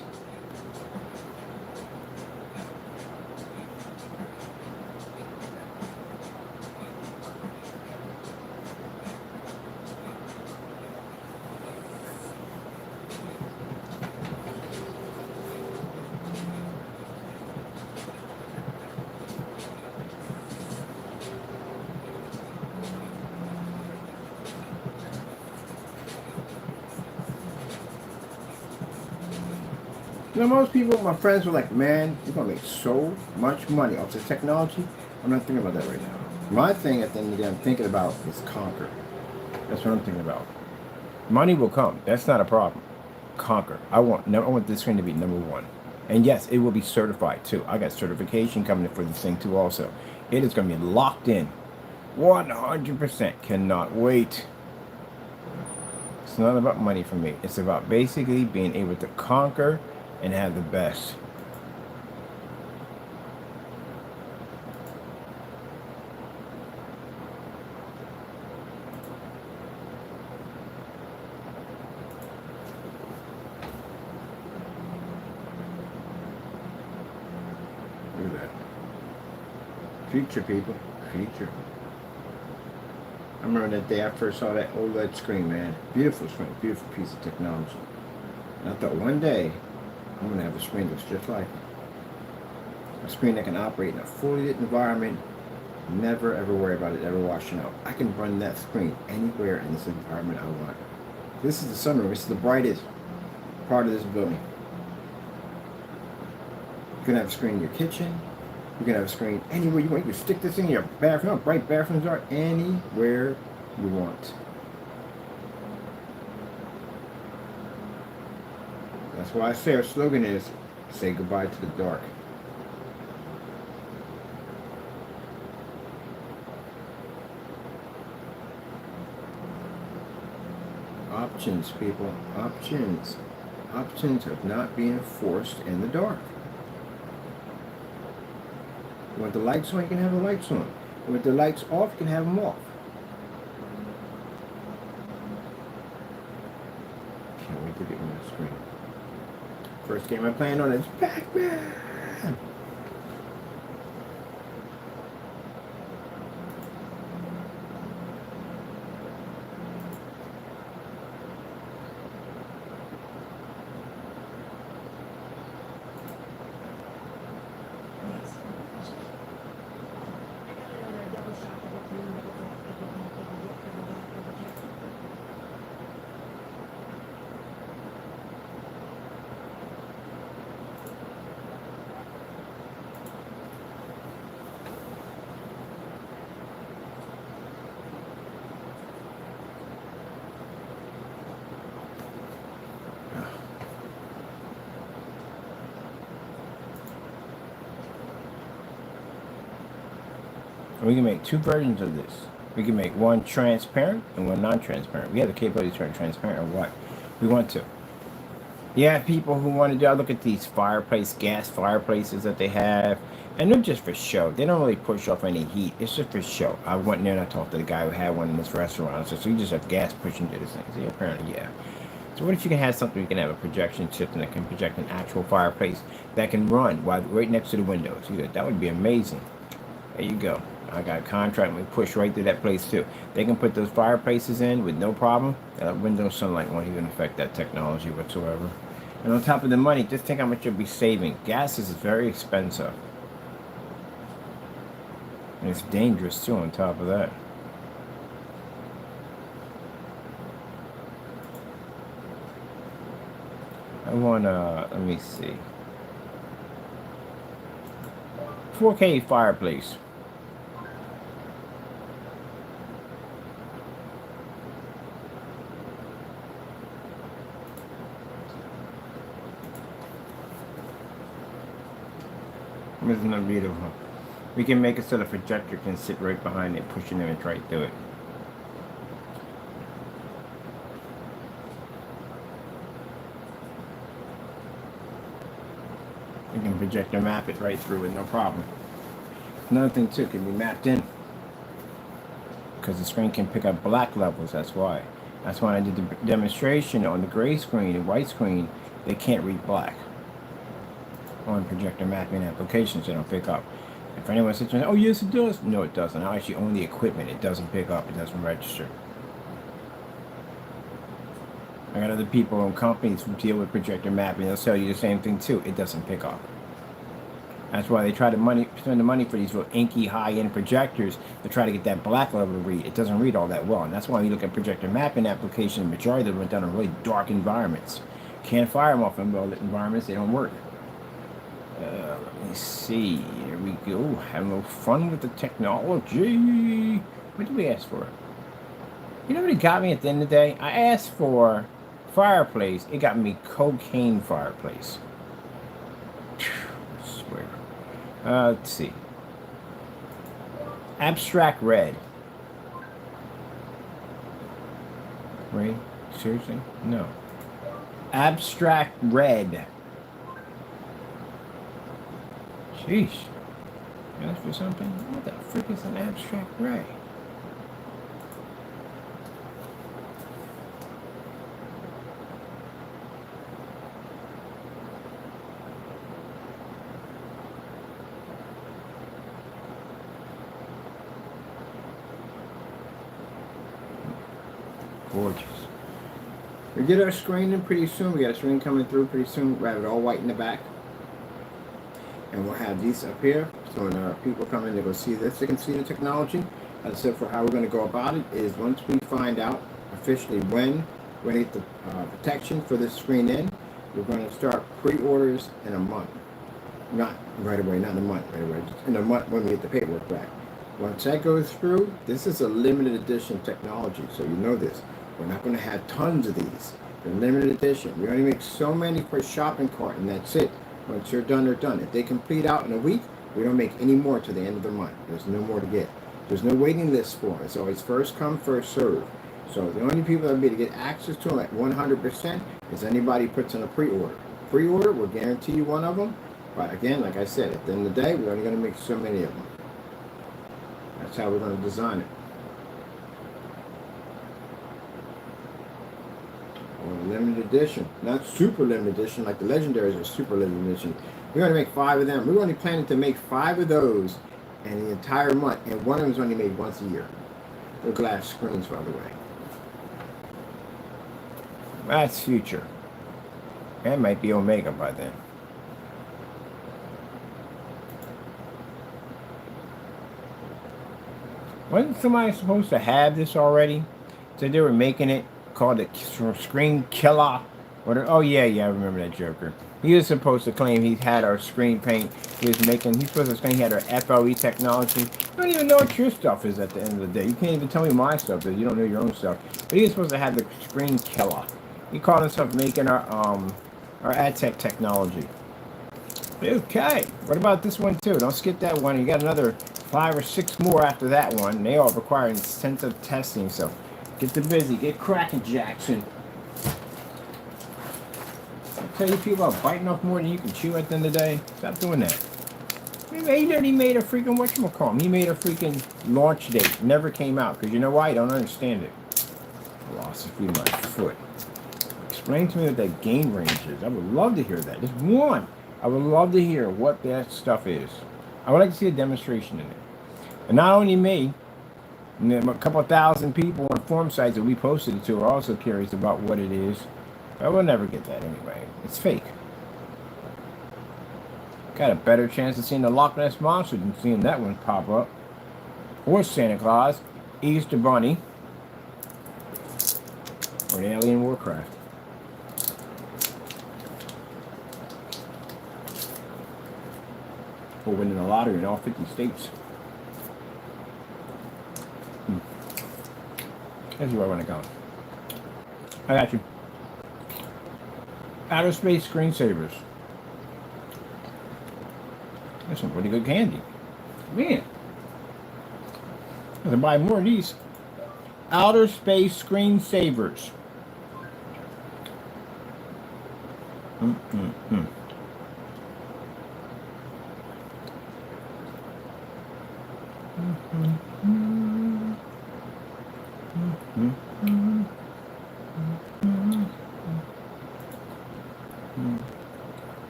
You know, most people, my friends were like, man, you're going to make so much money off this technology. I'm not thinking about that right now. My thing at the end of the day I'm thinking about is conquer. That's what I'm thinking about. Money will come. That's not a problem. Conquer. I want this screen to be #1. And yes, it will be certified too. I got certification coming in for this thing too also. It is going to be locked in. 100%. Cannot wait. It's not about money for me. It's about basically being able to conquer and have the best. Look at that. Future, people. Future. I remember that day I first saw that OLED screen, man. Beautiful screen. Beautiful piece of technology. And I thought one day I'm going to have a screen that looks just like it. A screen that can operate in a fully lit environment. Never ever worry about it ever washing out. I can run that screen anywhere in this environment I want. This is the sunroom. This is the brightest part of this building. You can have a screen in your kitchen. You can have a screen anywhere you want. You can stick this in your bathroom. How bright bathrooms are anywhere you want. That's why I say our slogan is, say goodbye to the dark. Options, people. Options. Options of not being forced in the dark. You want the lights on, you can have the lights on. You want the lights off, you can have them off. Can't wait to get on the screen. First game I planned on is Pac-Man. We can make two versions of this. We can make one transparent and one non-transparent. We have the capability to turn transparent or what we want to. Yeah, people who want to do, I look at these gas fireplaces that they have, and they're just for show. They don't really push off any heat. It's just for show. I went in there and I talked to the guy who had one in this restaurant. I said, so you just have gas pushing to this thing? See, apparently, yeah. So what if you can have something, you can have a projection system that can project an actual fireplace that can run while right next to the windows? That would be amazing. There you go. I got a contract and we push right through that place too. They can put those fireplaces in with no problem. Window sunlight won't even affect that technology whatsoever. And on top of the money, just think how much you'll be saving. Gas is very expensive. And it's dangerous too on top of that. I want let me see. 4K fireplace. There's no beautiful. We can make it so the projector can sit right behind it, pushing the image right through it. We can projector map it right through with no problem. Another thing too, can be mapped in. Because the screen can pick up black levels, that's why. That's why I did the demonstration on the gray screen and white screen, they can't read black. On projector mapping applications, they don't pick up. If anyone sits there, oh yes it does. No it doesn't. I actually own the equipment. It doesn't pick up. It doesn't register. I got other people and companies who deal with projector mapping. They'll tell you the same thing too. It doesn't pick up. That's why they try to spend the money for these little inky high-end projectors to try to get that black level to read. It doesn't read all that well. And that's why you look at projector mapping applications, the majority of them are done in really dark environments. Can't fire them off in well-lit environments. They don't work. Let me see. Here we go. Having a little fun with the technology. What did we ask for? You know what it got me at the end of the day? I asked for fireplace. It got me cocaine fireplace. I swear. Let's see. Abstract red. Wait, seriously? No. Abstract red. Sheesh. You asked for something? What the frick is an abstract ray? Gorgeous. We get our screen in pretty soon. We got a screen coming through pretty soon. We have it all white in the back. And we'll have these up here. So when people come in to go see this, they can see the technology. As I said, for how we're going to go about it is once we find out officially when we're going to get the protection for this screen in, we're going to start pre-orders in a month. Not right away, not in a month, right away. Just in a month when we get the paperwork back. Once that goes through, this is a limited edition technology, so you know this. We're not going to have tons of these. They're limited edition. We only make so many per shopping cart, and that's it. Once you're done, they're done. If they complete out in a week, we don't make any more to the end of the month. There's no more to get. There's no waiting list for it. It's always first come, first serve. So the only people that will be able to get access to them at 100% is anybody who puts in a pre-order. Pre-order, we'll guarantee you one of them. But again, like I said, at the end of the day, we're only going to make so many of them. That's how we're going to design it. Limited edition, not super limited edition like the legendaries are super limited edition. We're going to make 5 of them. We're only planning to make 5 of those in the entire month, and one of them is only made once a year. They're glass screens, by the way. That's future. That might be Omega by then. Wasn't somebody supposed to have this already? So they were making it, called it Screen Killer. Oh yeah, I remember that Joker. He was supposed to claim he had our screen paint. He's supposed to claim he had our FLE technology. You don't even know what your stuff is at the end of the day. You can't even tell me my stuff is. You don't know your own stuff. But he was supposed to have the Screen Killer. He called himself making our AdTech technology. Okay, what about this one too? Don't skip that one. You got another 5 or 6 more after that one. They all require intensive testing, so get the busy, get cracking, Jackson. I tell you people about biting off more than you can chew at the end of the day. Stop doing that. He made a freaking whatchamacallit. He made a freaking launch date. Never came out. Because you know why? I don't understand it. Philosophy of my foot. Explain to me what that gain range is. I would love to hear that. Just one. I would love to hear what that stuff is. I would like to see a demonstration in it. And not only me, and then a couple thousand people on forum sites that we posted it to are also curious about what it is. But we'll never get that anyway. It's fake. Got a better chance of seeing the Loch Ness Monster than seeing that one pop up. Or Santa Claus, Easter Bunny, or the Alien Warcraft. Or winning the lottery in all 50 states. That's where I want to go. I got you. Outer space screensavers. That's some pretty good candy. Man. I have to buy more of these. Outer space screensavers.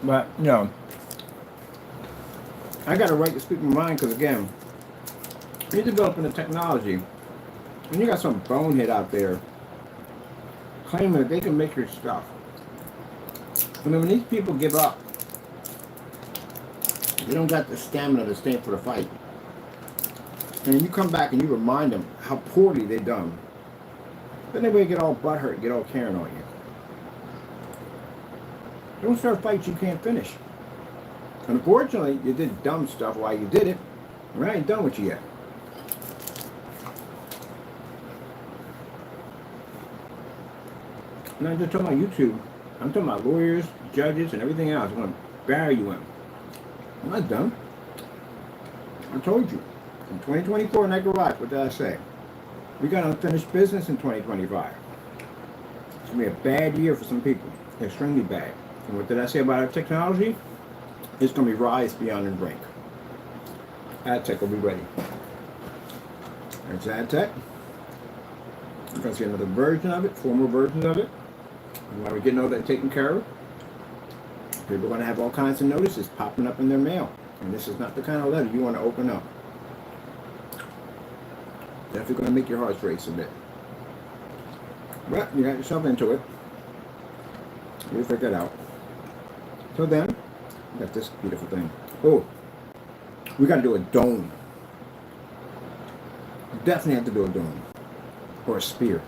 But, you know, I got a right to speak my mind because, again, you're developing the technology, and you got some bonehead out there claiming that they can make your stuff. I mean, when these people give up, they don't got the stamina to stand for the fight. And you come back and you remind them how poorly they done. Then they get all butthurt, get all Karen on you. Don't start fights you can't finish. Unfortunately, you did dumb stuff while you did it, and I ain't done with you yet. And I'm just talking about YouTube. I'm talking about lawyers, judges, and everything else. I'm going to bury you in. I'm not done. I told you. In 2024 in that garage, what did I say? We got unfinished business in 2025. It's going to be a bad year for some people. Extremely bad. And what did I say about our technology? It's going to be rise beyond the brink. AdTech will be ready. There's AdTech. You're going to see another version of it, 4 more versions of it. And when we're getting all that taken care of, people are going to have all kinds of notices popping up in their mail. And this is not the kind of letter you want to open up. Definitely going to make your heart race a bit. But you got yourself into it. You'll figure it out. So then, we got this beautiful thing. Oh, we got to do a dome. Definitely have to do a dome. Or a spear.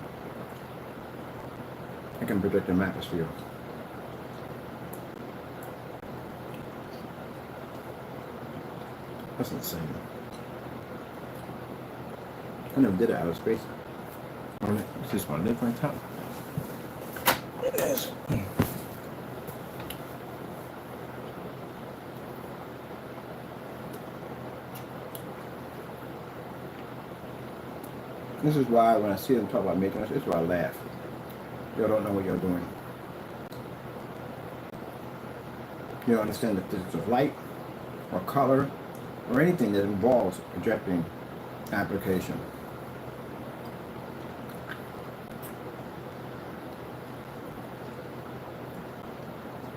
I can predict an atmosphere. That's insane. I never did it out of space. Alright, it's just one different top. It is. This is why when I see them talk about making us, this is why I laugh. Y'all don't know what you're doing. You don't understand the physics of light, or color, or anything that involves projecting application.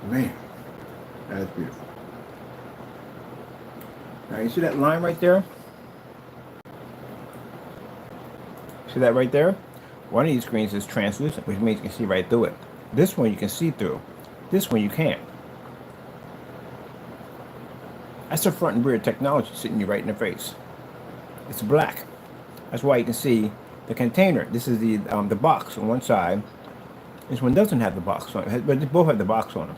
Man, that is beautiful. Now you see that line right there? See that right there? One of these screens is translucent, which means you can see right through it. This one you can see through. This one you can't. That's the front and rear technology sitting you right in the face. It's black. That's why you can see the container. This is the box on one side. This one doesn't have the box on it, but they both have the box on them.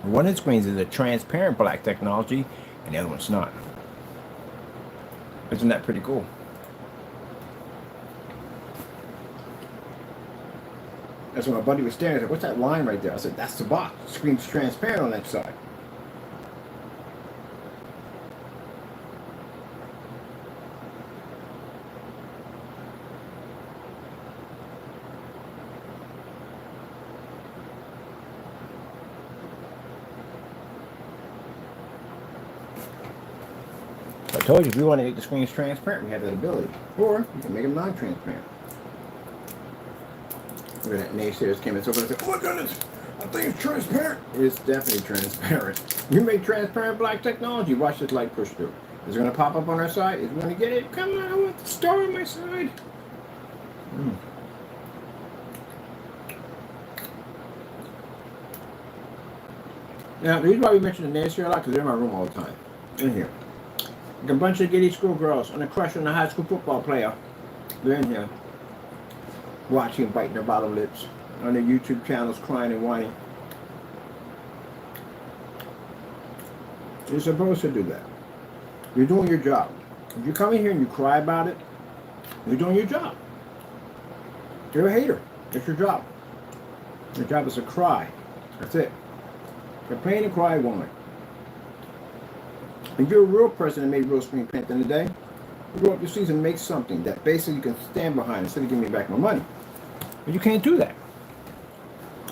One of the screens is a transparent black technology, and the other one's not. Isn't that pretty cool? That's when my buddy was staring. I said, "What's that line right there?" I said, "That's the box. The screen's transparent on that side." I told you, if we want to make the screens transparent, we have that ability. Or you can make them non-transparent. Look at that naysayers came in so I said, "Oh my goodness, I think it's transparent. It's definitely transparent. You make transparent black technology. Watch this light push through. Is it going to pop up on our side? Is it going to get it? Come on, I want the star on my side. Now, the reason why we mention the neighbors here a lot, because they're in my room all the time. In here. Like a bunch of giddy schoolgirls and a crush on a high school football player. They're in here. Watching, biting their bottom lips. On their YouTube channels, crying and whining. You're supposed to do that. You're doing your job. If you come in here and you cry about it, you're doing your job. You're a hater. It's your job. Your job is to cry. That's it. Complain and cry woman. If you're a real person that made real screen print in the day, you go up your sleeves and make something that basically you can stand behind instead of giving me back my money. But you can't do that.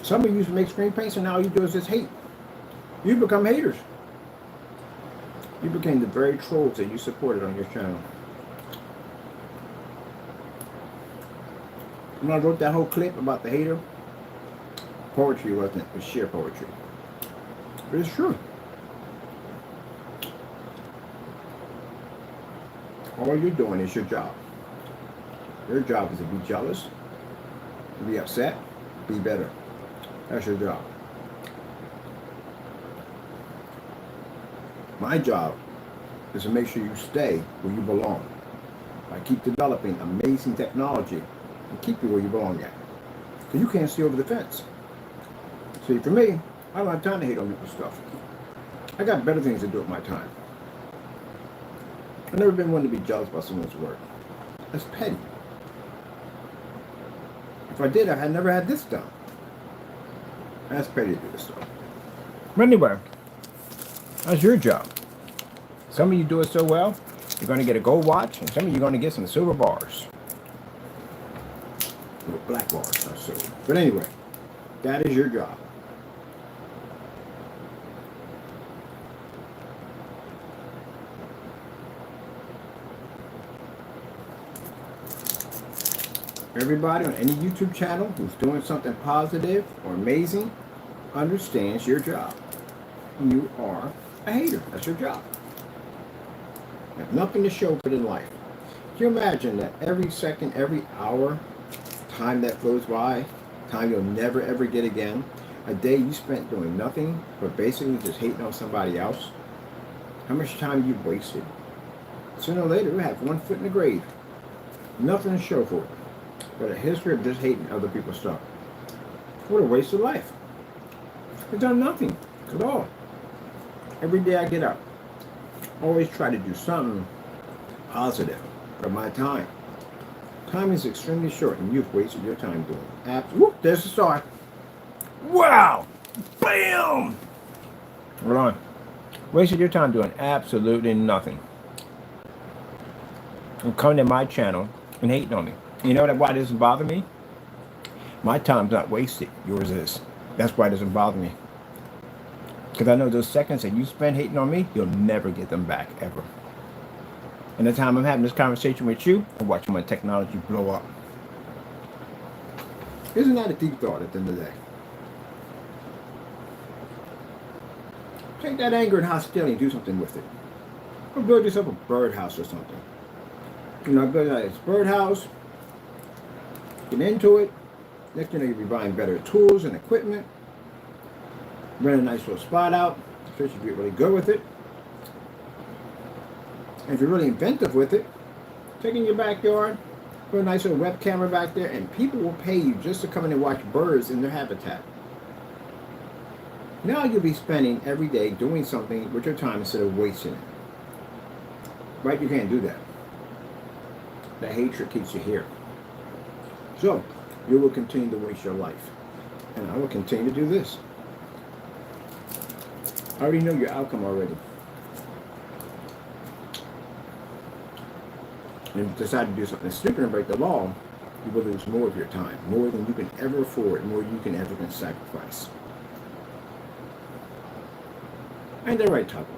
Some of you used to make screen prints and now all you do is just hate. You become haters. You became the very trolls that you supported on your channel. When I wrote that whole clip about the hater, poetry wasn't it? It was sheer poetry. But it's true. All you're doing is your job. Your job is to be jealous, to be upset, be better. That's your job. My job is to make sure you stay where you belong. I keep developing amazing technology and keep you where you belong at. So you can't see over the fence. See, for me, I don't have time to hate on people's stuff. I got better things to do with my time. I've never been one to be jealous about someone's work. That's petty. If I did, I had never had this done. That's petty to do this stuff. But anyway, that's your job. Some of you do it so well, you're going to get a gold watch, and some of you are going to get some silver bars. Or black bars, not silver. But anyway, that is your job. Everybody on any YouTube channel who's doing something positive or amazing understands your job. You are a hater. That's your job. You have nothing to show for it in life. Can you imagine that every second, every hour, time that flows by, time you'll never ever get again, a day you spent doing nothing but basically just hating on somebody else? How much time you've wasted? Sooner or later, you have one foot in the grave. Nothing to show for it. But a history of just hating other people's stuff. What a waste of life. I've done nothing at all. Every day I get up, always try to do something positive for my time. Time is extremely short and you've wasted your time doing it. Whoop, there's the star. Wow! Bam! Hold on. Wasted your time doing absolutely nothing. And coming to my channel and hating on me. You know why it doesn't bother me? My time's not wasted. Yours is. That's why it doesn't bother me. Because I know those seconds that you spend hating on me, you'll never get them back, ever. And the time I'm having this conversation with you, I'm watching my technology blow up. Isn't that a deep thought at the end of the day? Take that anger and hostility and do something with it. Or build yourself a birdhouse or something. You know, build a nice birdhouse. Get into it. Next thing you'll be buying better tools and equipment. Rent a nice little spot out. So you get really good with it. And if you're really inventive with it, take it in your backyard, put a nice little web camera back there, and people will pay you just to come in and watch birds in their habitat. Now you'll be spending every day doing something with your time instead of wasting it. Right? You can't do that. The hatred keeps you here. So, you will continue to waste your life. And I will continue to do this. I already know your outcome already. And if you decide to do something stupid and break the law, you will lose more of your time. More than you can ever afford. More than you can ever sacrifice. Ain't that right, Topple?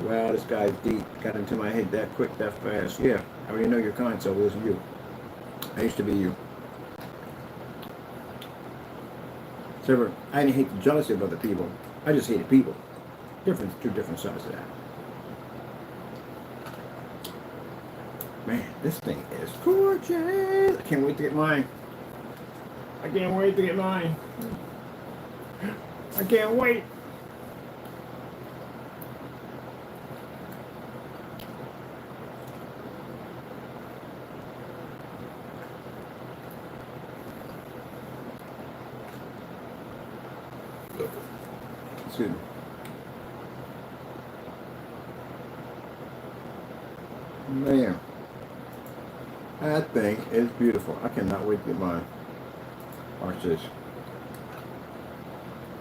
Wow, this guy's deep. Got into my head that quick, that fast. Yeah, I already know your kind, so it wasn't you. I used to be you. So I didn't hate the jealousy of other people. I just hated people. Two different sides of that. Man, this thing is gorgeous. I can't wait to get mine. I can't wait to get mine. I can't wait. Excuse me. Man, that thing is beautiful. I cannot wait to get mine. Watch this.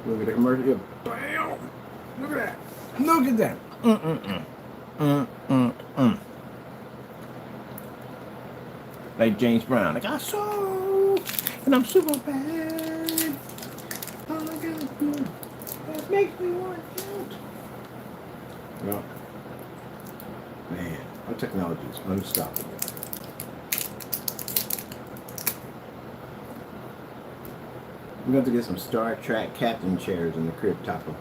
Look at the commercial. Bam! Look at that. Look at that. Like James Brown. Like, I saw, and I'm super bad. Oh my God. That makes me want to shout. Well, man, our technology is unstoppable. We're going to get some Star Trek captain chairs in the crib topper.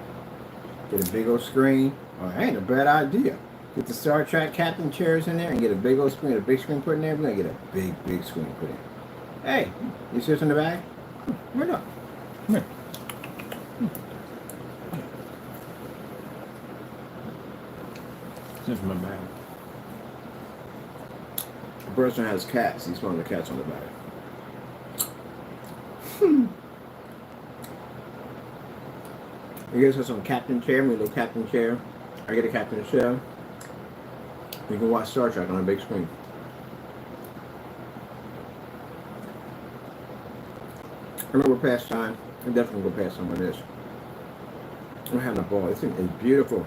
Get a big old screen. Oh, that ain't a bad idea. Get the Star Trek captain chairs in there and get a big old screen, a big screen put in there. We're going to get a big screen put in. Hey, you see this in the bag? Right up. Come here. This is my bag. The person has cats. He's one of the cats on the bag. You guys have some captain chair, my little captain chair. I get a captain chair. You can watch Star Trek on a big screen. I remember past time. I definitely go past some of this. I'm having a ball. This thing is beautiful.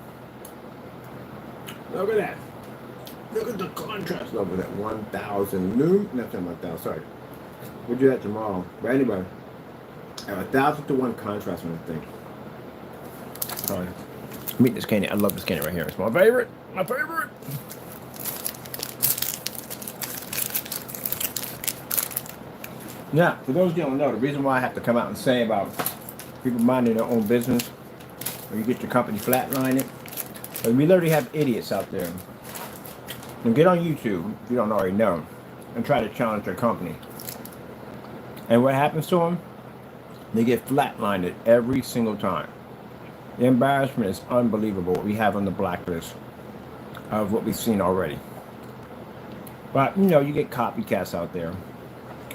Look at that. Look at the contrast level of that 1,000 new. Not 1,000. Sorry. We'll do that tomorrow. But anyway, I have 1,000 to 1 contrast on that thing. Sorry. Meet this candy. I love this candy right here. It's my favorite. My favorite. Now, for those who don't know, the reason why I have to come out and say about people minding their own business, or you get your company flatline it, but we literally have idiots out there. And get on YouTube, if you don't already know, and try to challenge their company. And what happens to them? They get flatlined every single time. The embarrassment is unbelievable what we have on the blacklist of what we've seen already. But, you know, you get copycats out there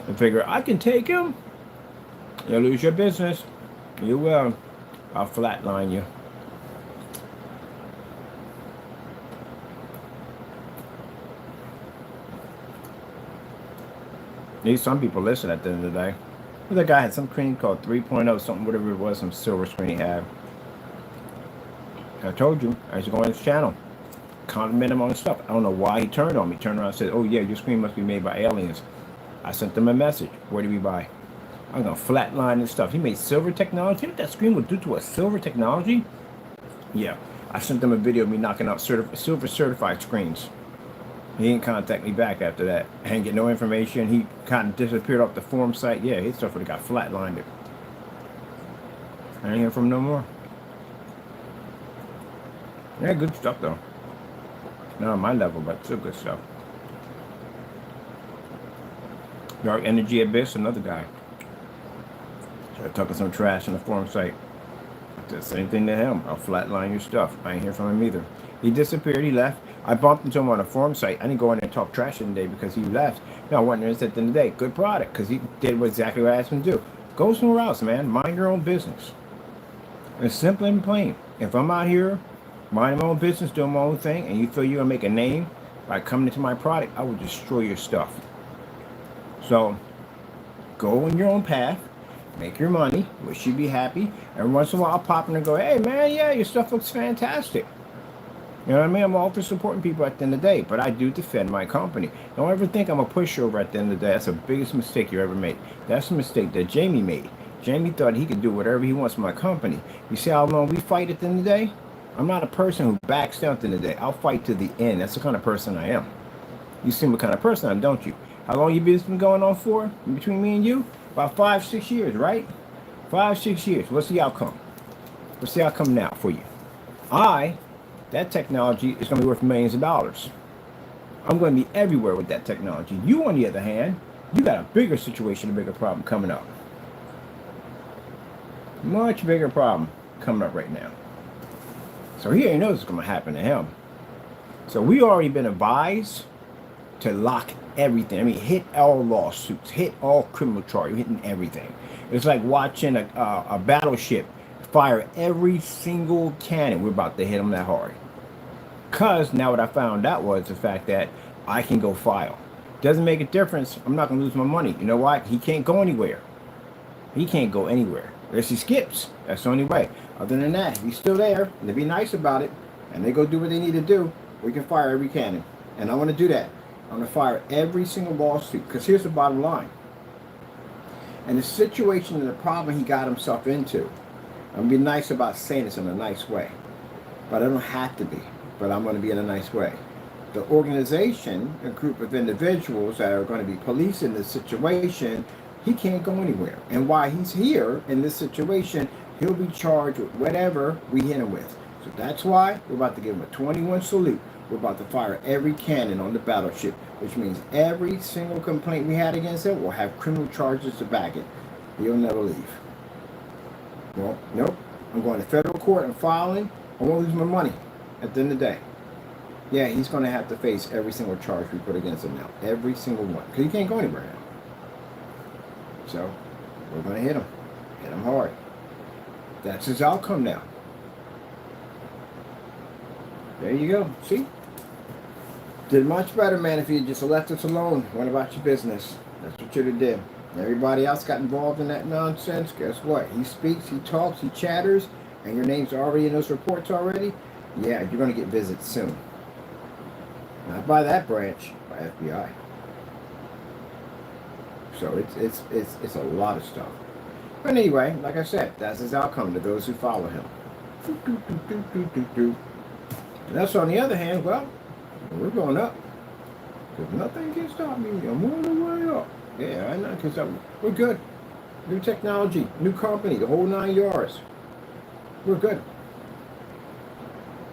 and figure, I can take him. You'll lose your business. You will. I'll flatline you. Need some people listen at the end of the day. The guy had some screen called 3.0, something, whatever it was, some silver screen he had. I told you, I used to go on his channel, compliment him on his stuff. I don't know why he turned on me. Turned around and said, oh yeah, your screen must be made by aliens. I sent them a message. Where do we buy? I'm going to flatline his stuff. He made silver technology. You know what that screen would do to a silver technology? Yeah. I sent them a video of me knocking out silver certified screens. He didn't contact me back after that. I didn't get no information. He kind of disappeared off the forum site. Yeah, his stuff would have got flatlined. I ain't hear from him no more. Yeah, good stuff though. Not on my level, but still good stuff. Dark Energy Abyss, another guy. Started talking some trash on the forum site. The same thing to him. I'll flatline your stuff. I ain't hear from him either. He disappeared. He left. I bumped into him on a forum site. I didn't go in there and talk trash today because he left. No, I went there and said at the end of the day, good product, because he did exactly what I asked him to do. Go somewhere else, man. Mind your own business. It's simple and plain. If I'm out here minding my own business, doing my own thing, and you feel you're going to make a name by coming into my product, I will destroy your stuff. So, go on your own path, make your money, wish you'd be happy. Every once in a while, I'll pop in and go, hey, man, yeah, your stuff looks fantastic. You know what I mean? I'm all for supporting people at the end of the day, but I do defend my company. Don't ever think I'm a pushover at the end of the day. That's the biggest mistake you ever made. That's the mistake that Jamie made. Jamie thought he could do whatever he wants with my company. You see how long we fight at the end of the day? I'm not a person who backs down at the end of the day. I'll fight to the end. That's the kind of person I am. You see what kind of person I am, don't you? How long you been going on for? Between me and you? About 5-6 years, right? 5, 6 years. What's the outcome? What's the outcome now for you? That technology is going to be worth millions of dollars. I'm going to be everywhere with that technology. You, on the other hand, you got a bigger situation, a bigger problem coming up. Much bigger problem coming up right now. So he ain't knows what's going to happen to him. So we already been advised to lock everything. I mean, hit all lawsuits, hit all criminal charges, hitting everything. It's like watching a battleship fire every single cannon. We're about to hit them that hard. Because now what I found out was the fact that I can go file. Doesn't make a difference. I'm not going to lose my money. You know what? He can't go anywhere. He can't go anywhere. Unless he skips. That's the only way. Other than that, he's still there. And they be nice about it. And they go do what they need to do. We can fire every cannon. And I want to do that. I'm going to fire every single lawsuit. Because here's the bottom line. And the situation and the problem he got himself into. I'm going to be nice about saying this in a nice way. But I don't have to be. But I'm going to be in a nice way. The organization, a group of individuals that are going to be policing this situation, he can't go anywhere. And while he's here in this situation, he'll be charged with whatever we hit him with. So that's why we're about to give him a 21 salute. We're about to fire every cannon on the battleship, which means every single complaint we had against him will have criminal charges to back it. He'll never leave. Well, nope. I'm going to federal court and filing. I won't lose my money at the end of the day. Yeah, he's going to have to face every single charge we put against him now. Every single one. Because he can't go anywhere now. So, we're going to hit him. Hit him hard. That's his outcome now. There you go. See? Did much better, man, if you just left us alone. Went about your business. That's what you should have did. Everybody else got involved in that nonsense. Guess what? He speaks, he talks, he chatters, and your name's already in those reports already. Yeah, you're going to get visits soon. Not by that branch, by FBI. So it's a lot of stuff. But anyway, like I said, that's his outcome to those who follow him. And that's on the other hand, well, we're going up. Because nothing can stop me. I'm on the way up. Yeah, I know, because we're good. New technology, new company, the whole 9 yards. We're good.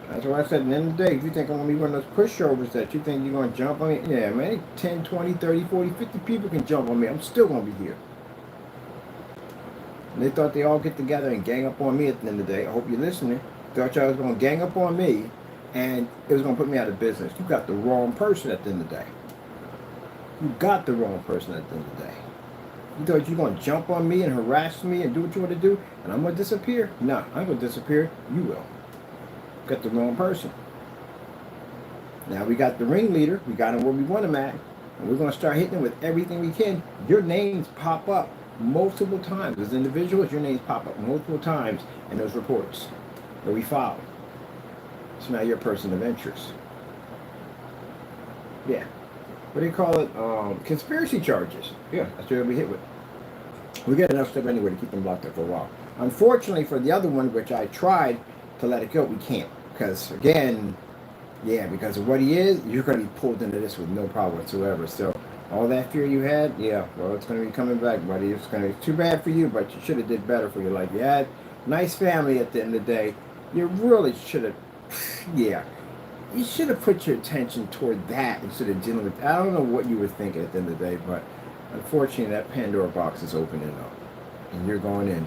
That's why I said at the end of the day, if you think I'm going to be one of those pushovers that you think you're going to jump on me, yeah, man, 10, 20, 30, 40, 50 people can jump on me. I'm still going to be here. And they thought they all get together and gang up on me at the end of the day. I hope you're listening. Thought y'all was going to gang up on me and it was going to put me out of business. You got the wrong person at the end of the day. You got the wrong person at the end of the day. You thought you were going to jump on me and harass me and do what you want to do and I'm going to disappear? No, I'm going to disappear. You will. Got the wrong person. Now we got the ringleader. We got him where we want him at. And we're going to start hitting him with everything we can. Your names pop up multiple times. As individuals, your names pop up multiple times in those reports that we filed. So now you're a person of interest. Yeah. What do you call it? Conspiracy charges. Yeah, that's what we hit with. We get enough stuff anyway to keep them locked up for a while. Unfortunately for the other one, which I tried to let it go, we can't. Because again, yeah, because of what he is, you're going to be pulled into this with no problem whatsoever. So all that fear you had, yeah, well, it's going to be coming back, buddy. It's going to be too bad for you, but you should have did better for your life. You had a nice family at the end of the day. You really should have, yeah, you should have put your attention toward that instead of dealing with, I don't know what you were thinking at the end of the day, but unfortunately that Pandora box is opening up. And you're going in,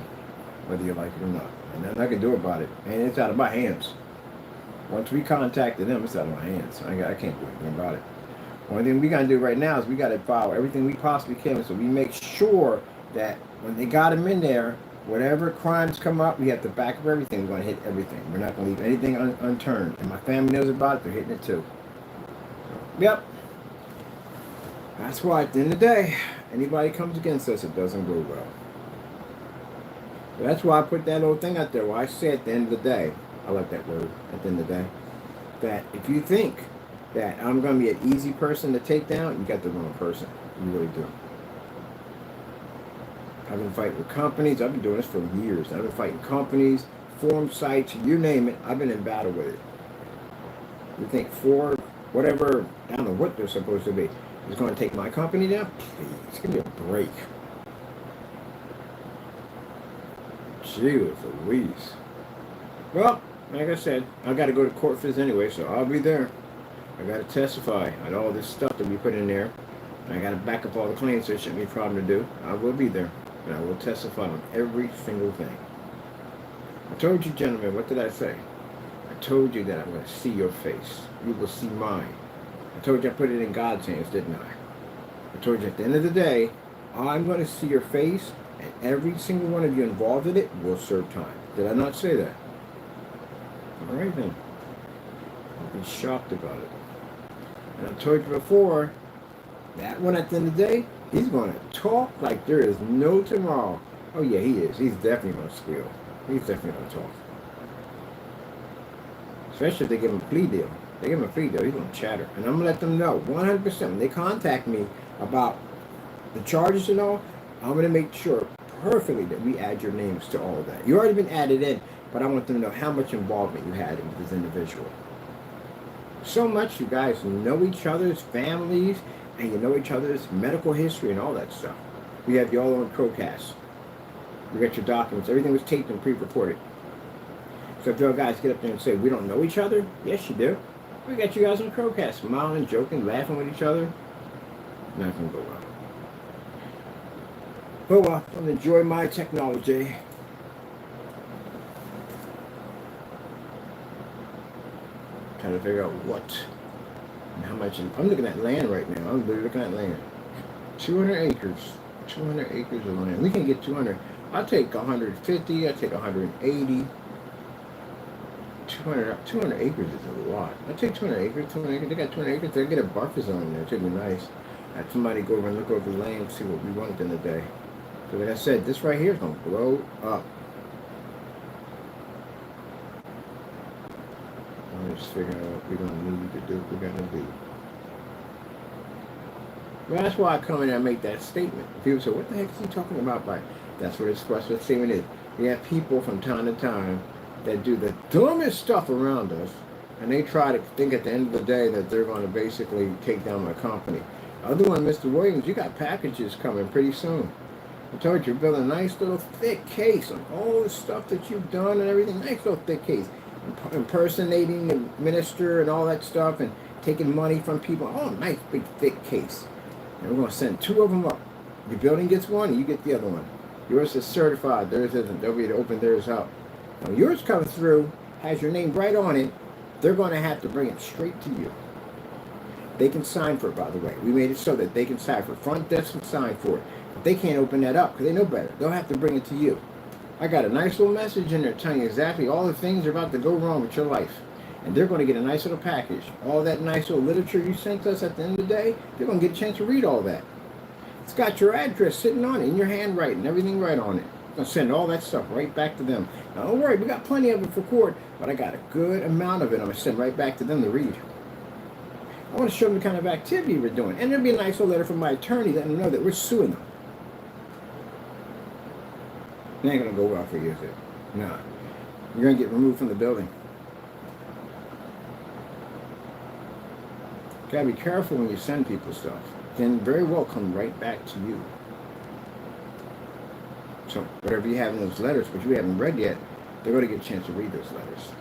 whether you like it or not. And nothing I can do about it. And it's out of my hands. Once we contacted them, it's out of my hands. I can't do anything about it. Only thing we got to do right now is we got to file everything we possibly can so we make sure that when they got him in there, whatever crimes come up, we have to back up everything. We're going to hit everything. We're not going to leave anything unturned. And my family knows about it. They're hitting it too. Yep. That's why at the end of the day, anybody comes against us, it doesn't go well. But that's why I put that little thing out there where I say at the end of the day, I like that word, at the end of the day, that if you think that I'm going to be an easy person to take down, you got the wrong person. You really do. I've been fighting with companies. I've been doing this for years. I've been fighting companies, forum sites, you name it. I've been in battle with it. You think for whatever, I don't know what they're supposed to be, is going to take my company down? Please, give me a break. Jeez Louise. Well, like I said, I got to go to court for this anyway, so I'll be there. I got to testify on all this stuff that we put in there. I got to back up all the claims, so it shouldn't be a problem to do. I will be there, and I will testify on every single thing. I told you, gentlemen, what did I say? I told you that I'm going to see your face. You will see mine. I told you I put it in God's hands, didn't I? I told you at the end of the day, I'm going to see your face, and every single one of you involved in it will serve time. Did I not say that? All right, then. I'll be shocked about it. And I told you before, that one at the end of the day, he's going to talk like there is no tomorrow. Oh, yeah, he is. He's definitely going to squeal. He's definitely going to talk. Especially if they give him a plea deal. They give him a plea deal, he's going to chatter. And I'm going to let them know, 100%, when they contact me about the charges and all, I'm going to make sure perfectly that we add your names to all of that. You already been added in, but I want them to know how much involvement you had in this individual. So much you guys know each other's families, and you know each other's medical history and all that stuff. We have you all on Crowcast. We got your documents. Everything was taped and pre-recorded. So if you guys get up there and say, we don't know each other, yes you do. We got you guys on Crowcast, smiling, joking, laughing with each other. Not going to go well. Oh well, I'm going to enjoy my technology. Trying to figure out what and how much. I'm looking at land right now. I'm literally looking at land. 200 acres. 200 acres of land. We can get 200. I'll take 150. I'll take 180. 200 acres is a lot. I'll take 200 acres. 200 acres. They got 200 acres. They'll get a buffer zone there. It should be nice. Have somebody go over and look over the land and see what we want in the day. So like I said, this right here is going to blow up. I'm just figuring out what we're going to need to do. What we're going to do. Well, that's why I come in and make that statement. People say, what the heck is he talking about? By that's what the statement is. We have people from time to time that do the dumbest stuff around us, and they try to think at the end of the day that they're going to basically take down my company. Other one, Mr. Williams, you got packages coming pretty soon. I told you, you're building a nice little thick case on all the stuff that you've done and everything. Nice little thick case. Impersonating the minister and all that stuff and taking money from people. Oh, nice big thick case. And we're going to send 2 of them up. Your building gets one and you get the other one. Yours is certified. Theirs isn't. They'll be able to open theirs up. When yours comes through, has your name right on it, they're going to have to bring it straight to you. They can sign for it, by the way. We made it so that they can sign for it. Front desk can sign for it. But they can't open that up because they know better. They'll have to bring it to you. I got a nice little message in there telling you exactly all the things that are about to go wrong with your life. And they're going to get a nice little package. All that nice little literature you sent us at the end of the day, they're going to get a chance to read all that. It's got your address sitting on it, in your handwriting, everything right on it. I'm going to send all that stuff right back to them. Now, don't worry, we got plenty of it for court, but I got a good amount of it I'm going to send right back to them to read. I want to show them the kind of activity we're doing. And there'll be a nice little letter from my attorney letting them know that we're suing them. It ain't going to go well for you, is it? No. You're going to get removed from the building. Got to be careful when you send people stuff. Then very well come right back to you. So whatever you have in those letters, which we haven't read yet, they're going to get a chance to read those letters.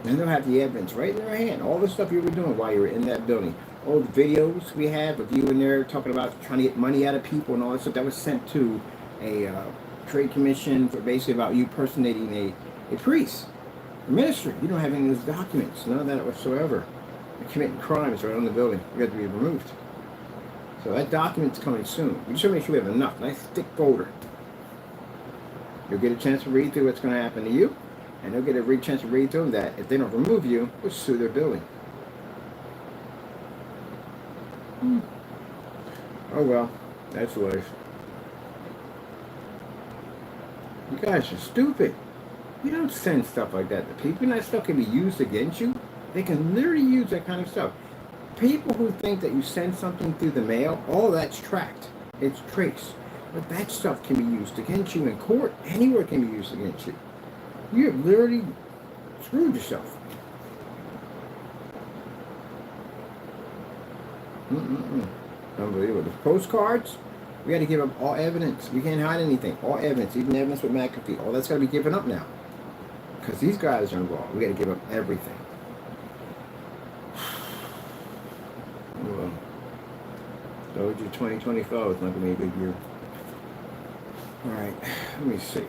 And they'll have the evidence right in their hand. All the stuff you were doing while you were in that building. All the videos we have of you in there talking about trying to get money out of people and all that stuff, that was sent to a trade commission for basically about you personating a priest, a minister. You don't have any of those documents, none of that whatsoever. You're committing crimes right on the building. You have to be removed. So that document's coming soon. We just want to make sure we have enough. Nice thick folder. You'll get a chance to read through what's going to happen to you, and they'll get a chance to read through that. If they don't remove you, we'll sue their building. Oh well, that's life. You guys are stupid. You don't send stuff like that to people. And that stuff can be used against you. They can literally use that kind of stuff. People who think that you send something through the mail, all that's tracked. It's traced. But that stuff can be used against you in court. Anywhere can be used against you. You have literally screwed yourself. Unbelievable. The postcards, We got to give up all evidence. We can't hide anything. All evidence, even evidence with McAfee, all that's got to be given up now. Because these guys are involved. We got to give up everything. Well, told you 2024 is not going to be a good year. Alright, let me see.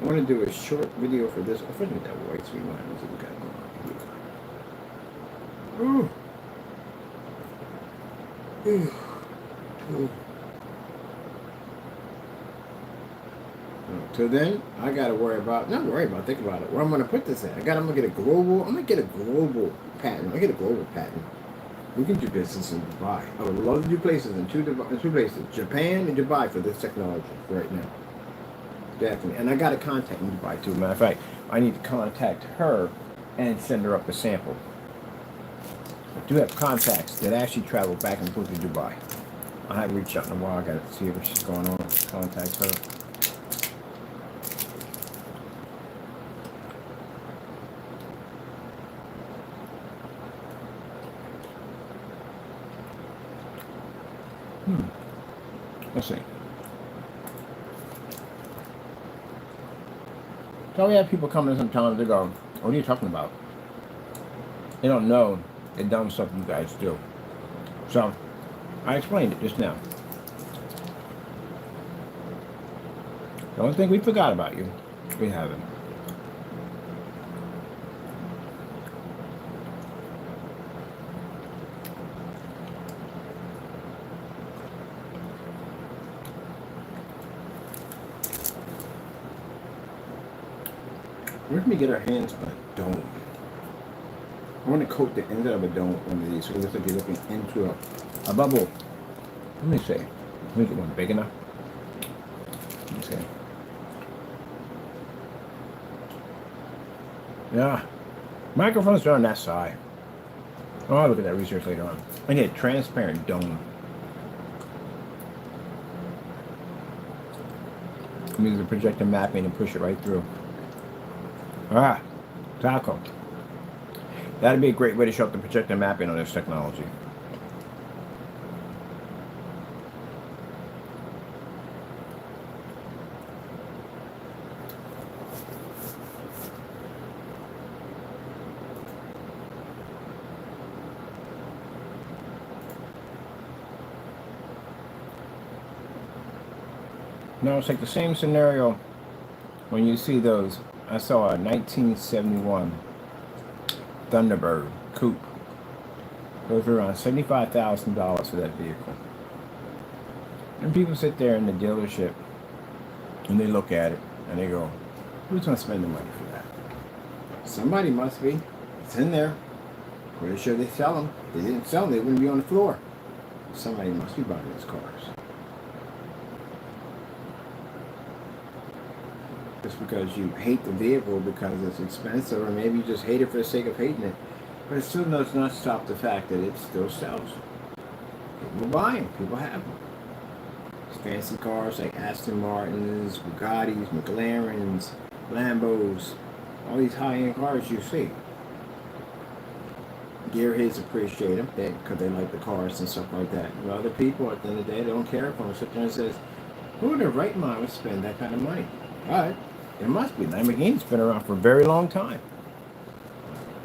I want to do a short video for this. I think that white sweet line is what we got going on here. Ooh. Ooh. Ooh. So then I gotta think about it. Where I'm gonna put this at? I'm gonna get a global patent. I get a global patent. We can do business in Dubai. I would love to do places in two places, Japan and Dubai, for this technology right now. Definitely. And I got a contact in Dubai too. Matter of fact, I need to contact her and send her up a sample. I do have contacts that actually travel back and forth to Dubai. I haven't reached out in a while. I gotta see what she's going on. Contact her. Let's see. So we have people coming sometimes, they go, what are you talking about? They don't know the dumb stuff you guys do. So, I explained it just now. Don't think we forgot about you. We haven't. Where can we get our hands on a dome? I want to coat the end of a dome on one of these so it looks like you're looking into a bubble. Let me see. Let me get one big enough. Let me see. Yeah. Microphones are on that side. Oh, I'll look at that research later on. I need a transparent dome. I'm using the projector mapping and push it right through. Ah, taco. That'd be a great way to show up the projector mapping on this technology. Now it's like the same scenario when you see those. I saw a 1971 Thunderbird coupe. Goes for around $75,000 for that vehicle. And people sit there in the dealership and they look at it and they go, who's going to spend the money for that? Somebody must be. It's in there. Pretty sure they sell them. If they didn't sell them, they wouldn't be on the floor. Somebody must be buying those cars. Just because you hate the vehicle because it's expensive, or maybe you just hate it for the sake of hating it. But it still does not stop the fact that it still sells. People buy them. People have them. It's fancy cars like Aston Martins, Bugattis, McLarens, Lambos, all these high-end cars you see. Gearheads appreciate them because they like the cars and stuff like that. But other people, at the end of the day, they don't care if them. Sit there and says, who in their right mind would spend that kind of money? But it must be. Lamborghini's been around for a very long time.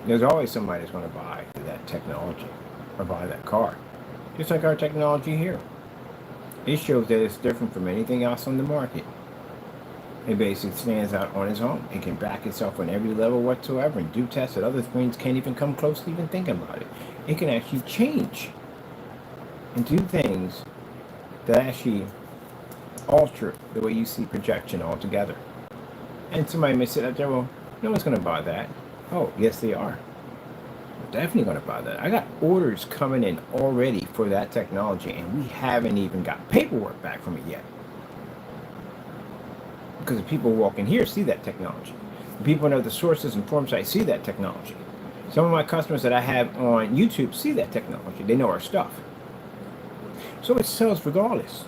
There's always somebody that's going to buy that technology or buy that car. Just like our technology here. It shows that it's different from anything else on the market. It basically stands out on its own. It can back itself on every level whatsoever and do tests that other screens can't even come close to even thinking about it. It can actually change and do things that actually alter the way you see projection altogether. And somebody may sit out there, well, no one's going to buy that. Oh, yes, they are. They're definitely going to buy that. I got orders coming in already for that technology, and we haven't even got paperwork back from it yet. Because the people who walk in here see that technology. The people in other sources and forum sites see that technology. Some of my customers that I have on YouTube see that technology. They know our stuff. So it sells regardless.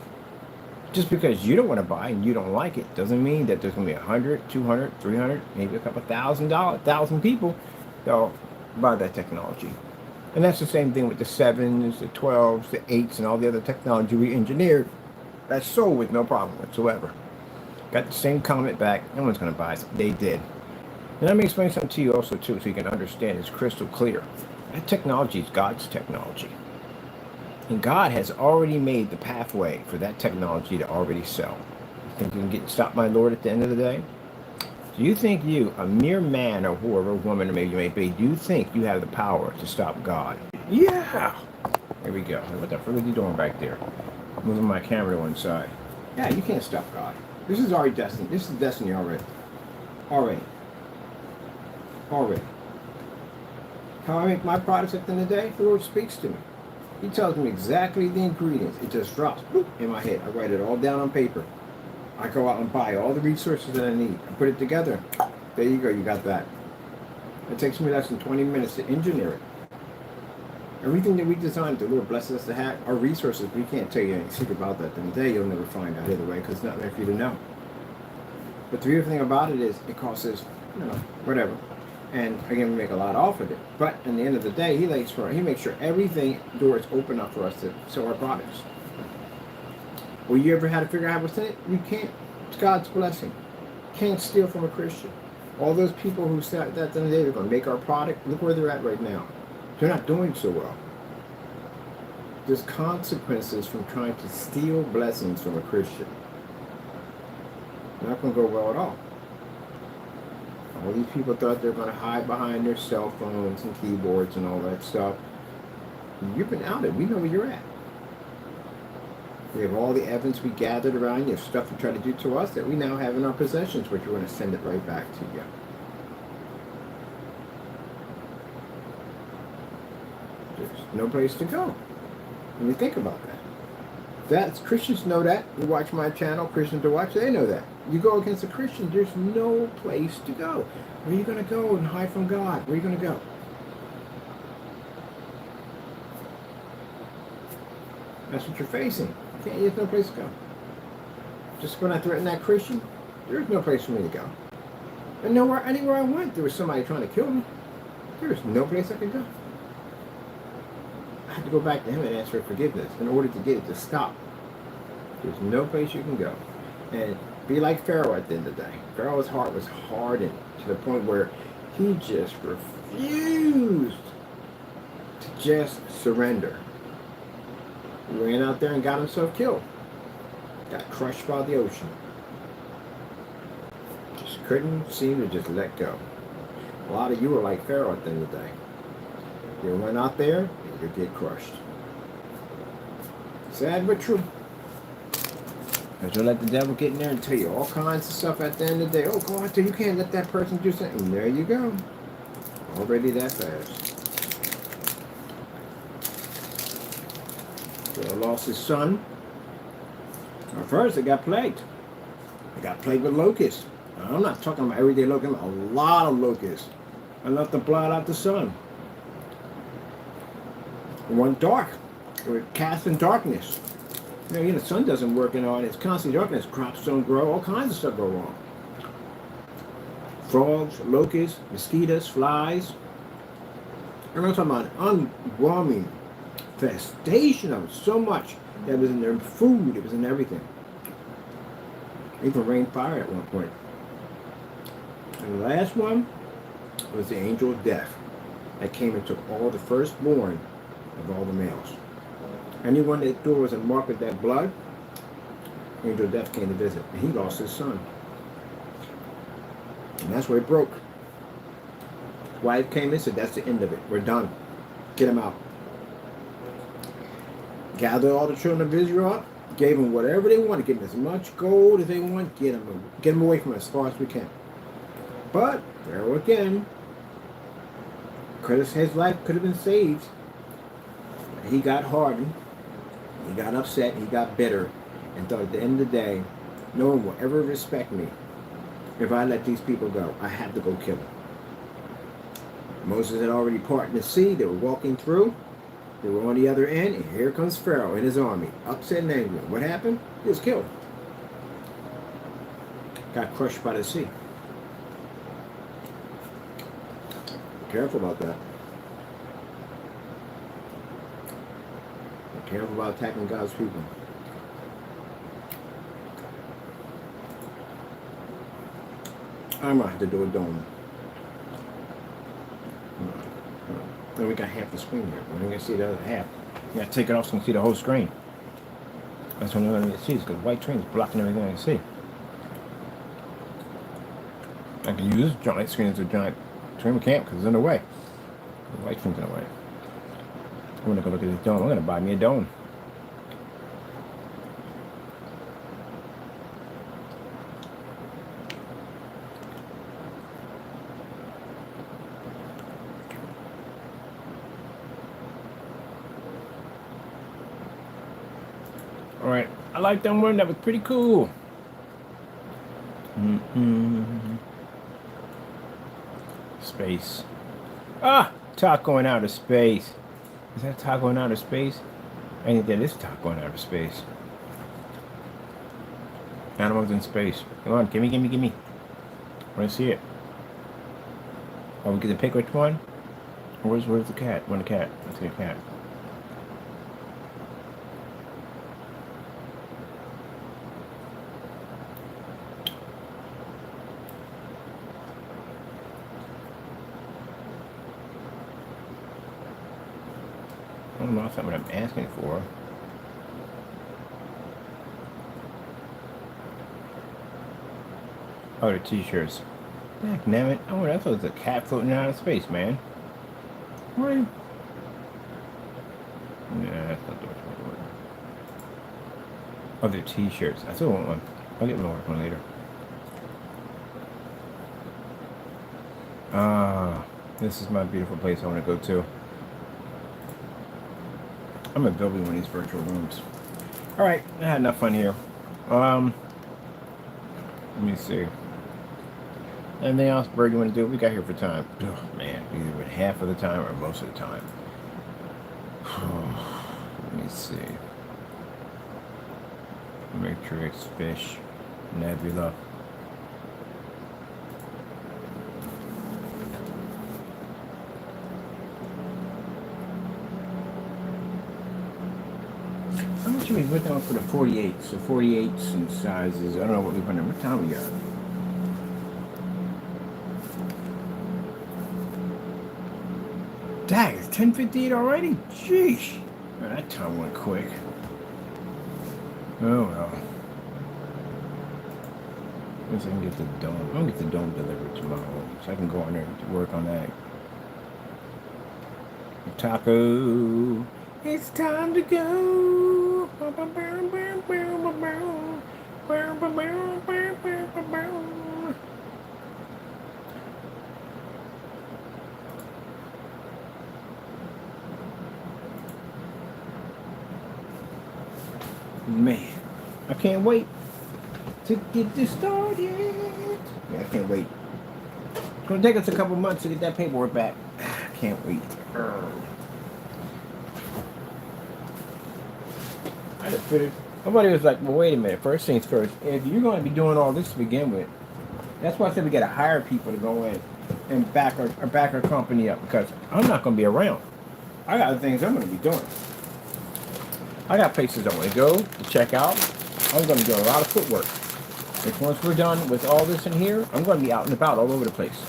Just because you don't want to buy and you don't like it doesn't mean that there's going to be 100, 200, 300, maybe a couple thousand people that'll buy that technology. And that's the same thing with the 7s, the 12s, the 8s, and all the other technology we engineered That's sold with no problem whatsoever. Got the same comment back. No one's going to buy it. They did. And let me explain something to you also, too, so you can understand. It's crystal clear. That technology is God's technology. And God has already made the pathway for that technology to already sell. You think you can get stopped by Lord at the end of the day? Do you think you, a mere man or whoever, woman or maybe you may be, do you think you have the power to stop God? Yeah! There we go. What the frick are you doing back there? Moving my camera to one side. Yeah, you can't stop God. This is already destiny. This is destiny already. Already. How I make my products at the end of the day, the Lord speaks to me. He tells me exactly the ingredients. It just drops boop, in my head. I write it all down on paper. I go out and buy all the resources that I need. I put it together. There you go. You got that. It takes me less than 20 minutes to engineer it. Everything that we designed, the Lord blesses us to have, our resources, we can't tell you any secret about that. Then today you'll never find out either way because it's not there for you to know. But the beautiful thing about it is it costs us, whatever. And again, we make a lot off of it. But in the end of the day, he makes sure everything doors open up for us to sell our products. Well, you ever had to figure out what's in it? You can't. It's God's blessing. You can't steal from a Christian. All those people who said that the other day they're going to make our product, look where they're at right now. They're not doing so well. There's consequences from trying to steal blessings from a Christian. Not going to go well at all. All these people thought they're going to hide behind their cell phones and keyboards and all that stuff. You've been outed. We know where you're at. We have all the evidence we gathered around you, stuff you tried to do to us that we now have in our possessions, which we're going to send it right back to you. There's no place to go. When you think about that. Christians know that. You watch my channel, Christians to watch, they know that. You go against a Christian, there's no place to go. Where are you going to go and hide from God? Where are you going to go? That's what you're facing. There's no place to go. Just when I threatened that Christian, there's no place for me to go. And anywhere I went, there was somebody trying to kill me. There was no place I could go. I had to go back to him and ask for forgiveness in order to get it to stop. There's no place you can go. And be like Pharaoh at the end of the day. Pharaoh's heart was hardened to the point where he just refused to just surrender. He ran out there and got himself killed. Got crushed by the ocean. Just couldn't seem to just let go. A lot of you are like Pharaoh at the end of the day. You run out there and you get crushed. Sad but true. Because you'll let the devil get in there and tell you all kinds of stuff at the end of the day. Oh, God, you can't let that person do something. And there you go. Already that fast. So lost his son. At first, they got plagued. They got plagued with locusts. Now, I'm not talking about everyday locusts. A lot of locusts. Enough to blot out the sun. It went dark. They were cast in darkness. The sun doesn't work and all. It's constantly darkness. Crops don't grow. All kinds of stuff go wrong. Frogs, locusts, mosquitoes, flies. And I'm talking about an unwarming infestation of so much that was in their food. It was in everything. Even rained fire at one point. And the last one was the angel of death that came and took all the firstborn of all the males. Anyone that door was marked with that blood, angel of death came to visit, and he lost his son. And that's where it broke. His wife came in and said, that's the end of it. We're done. Get him out. Gathered all the children of Israel up, gave them whatever they wanted, give them as much gold as they want, get them away from us as far as we can. But Pharaoh again, because his life could have been saved, he got hardened, he got upset, he got bitter, and thought at the end of the day, no one will ever respect me if I let these people go. I have to go kill them. Moses had already parted the sea. They were walking through. They were on the other end, and here comes Pharaoh and his army, upset and angry. What happened? He was killed. Got crushed by the sea. Be careful about that. Be careful about attacking God's people. I'm gonna have to do a dome. Then we got half the screen here. We're gonna see the other half. You gotta take it off so you can see the whole screen. That's what I'm gonna see, because white screen is blocking everything I can see. I can use this giant screen as a giant screen. We can't because it's in the way. The white screen's in the way. I'm gonna go look at this dome. I'm gonna buy me a dome. Alright, I like that one. That was pretty cool. Space. Ah! Talk going out of space. Is that talk going out of space? I think that is talk going out of space. Animals in space. Come on, gimme. I want to see it. Oh, we get to pick which one? Where's the cat? One cat. Let's see a cat. I don't know if that's what I'm asking for. Oh, the t-shirts. Heck, damn it. Oh, that was a cat floating out of space, man. What? Yeah, that's not the word. Oh, the t-shirts. I still want one. I'll get one later. Ah, this is my beautiful place I want to go to. I'm gonna build me one of these virtual rooms. Alright, I had enough fun here. Let me see. Anything else, Bird, you want to do? We got here for time. Oh, man, either half of the time or most of the time. Let me see. Matrix, fish, nebula. How much we put down for the 48? So 48s and sizes. I don't know what we put in. What time we got? Dang, it's 10:58 already? Jeez. Man, that time went quick. Oh well. I guess I can get the dome. I'm gonna get the dome delivered tomorrow, so I can go in there to work on that. Taco. It's time to go. Man, I can't wait to get this started. Yeah, I can't wait. It's gonna take us a couple months to get that paperwork back. I can't wait. I just figured. Somebody was like, well, wait a minute. First things first. If you're going to be doing all this to begin with, that's why I said we got to hire people to go in and back our company up, because I'm not going to be around. I got things I'm going to be doing. I got places I want to go to check out. I'm going to be doing a lot of footwork. If once we're done with all this in here, I'm going to be out and about all over the place.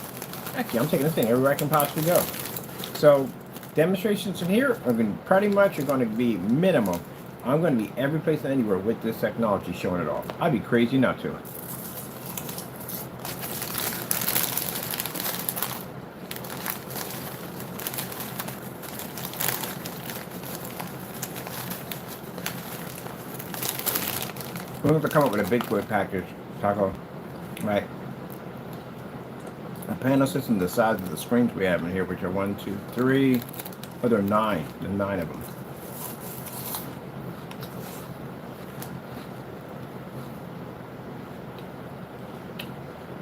Actually, I'm taking this thing everywhere I can possibly go. So demonstrations in here are going to pretty much going to be minimum. I'm going to be every place and anywhere with this technology showing it off. I'd be crazy not to. We're going to come up with a Bigfoot package, Taco. Right. A panel system the size of the screens we have in here, which are 1, 2, 3. Oh, there are 9. There's 9 of them.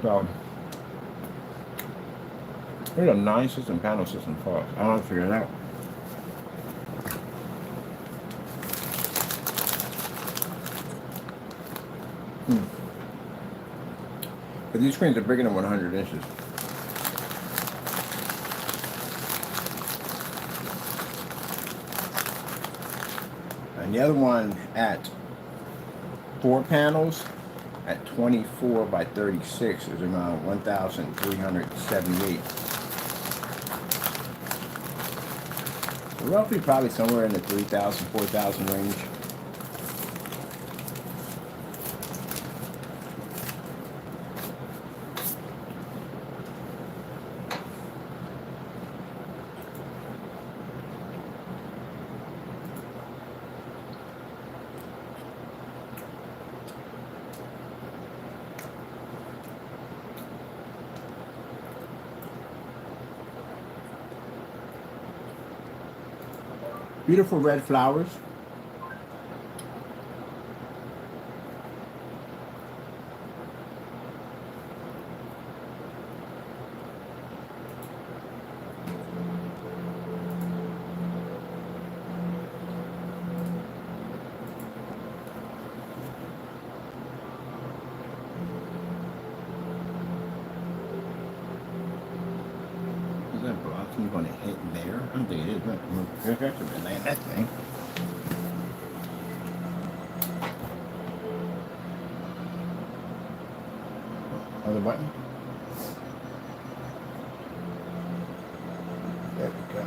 So, there's a 9 system panel system cost. I don't have to figure it out. But these screens are bigger than 100 inches. And the other one at 4 panels at 24. 24 by 36 is around 1,378. Roughly probably somewhere in the 3,000, 4,000 range. Beautiful red flowers. Is that blocking going to hit there? I don't think it is. That's a red land, that thing. Other button. There we go.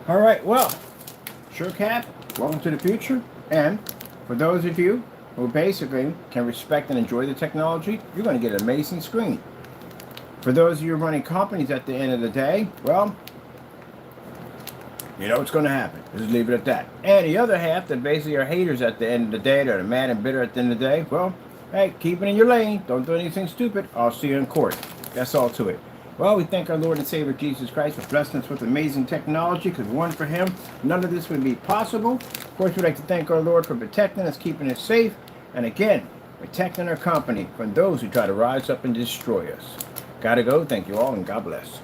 All right, well, sure, Cap, welcome to the future. And for those of you who basically can respect and enjoy the technology, you're going to get an amazing screen. For those of you running companies at the end of the day, well, you know what's going to happen. Just leave it at that. And the other half that basically are haters at the end of the day, that are mad and bitter at the end of the day, well, hey, keep it in your lane. Don't do anything stupid. I'll see you in court. That's all to it. Well, we thank our Lord and Savior Jesus Christ for blessing us with amazing technology, because one for Him, none of this would be possible. Of course, we'd like to thank our Lord for protecting us, keeping us safe, and again, protecting our company from those who try to rise up and destroy us. Gotta go. Thank you all, and God bless.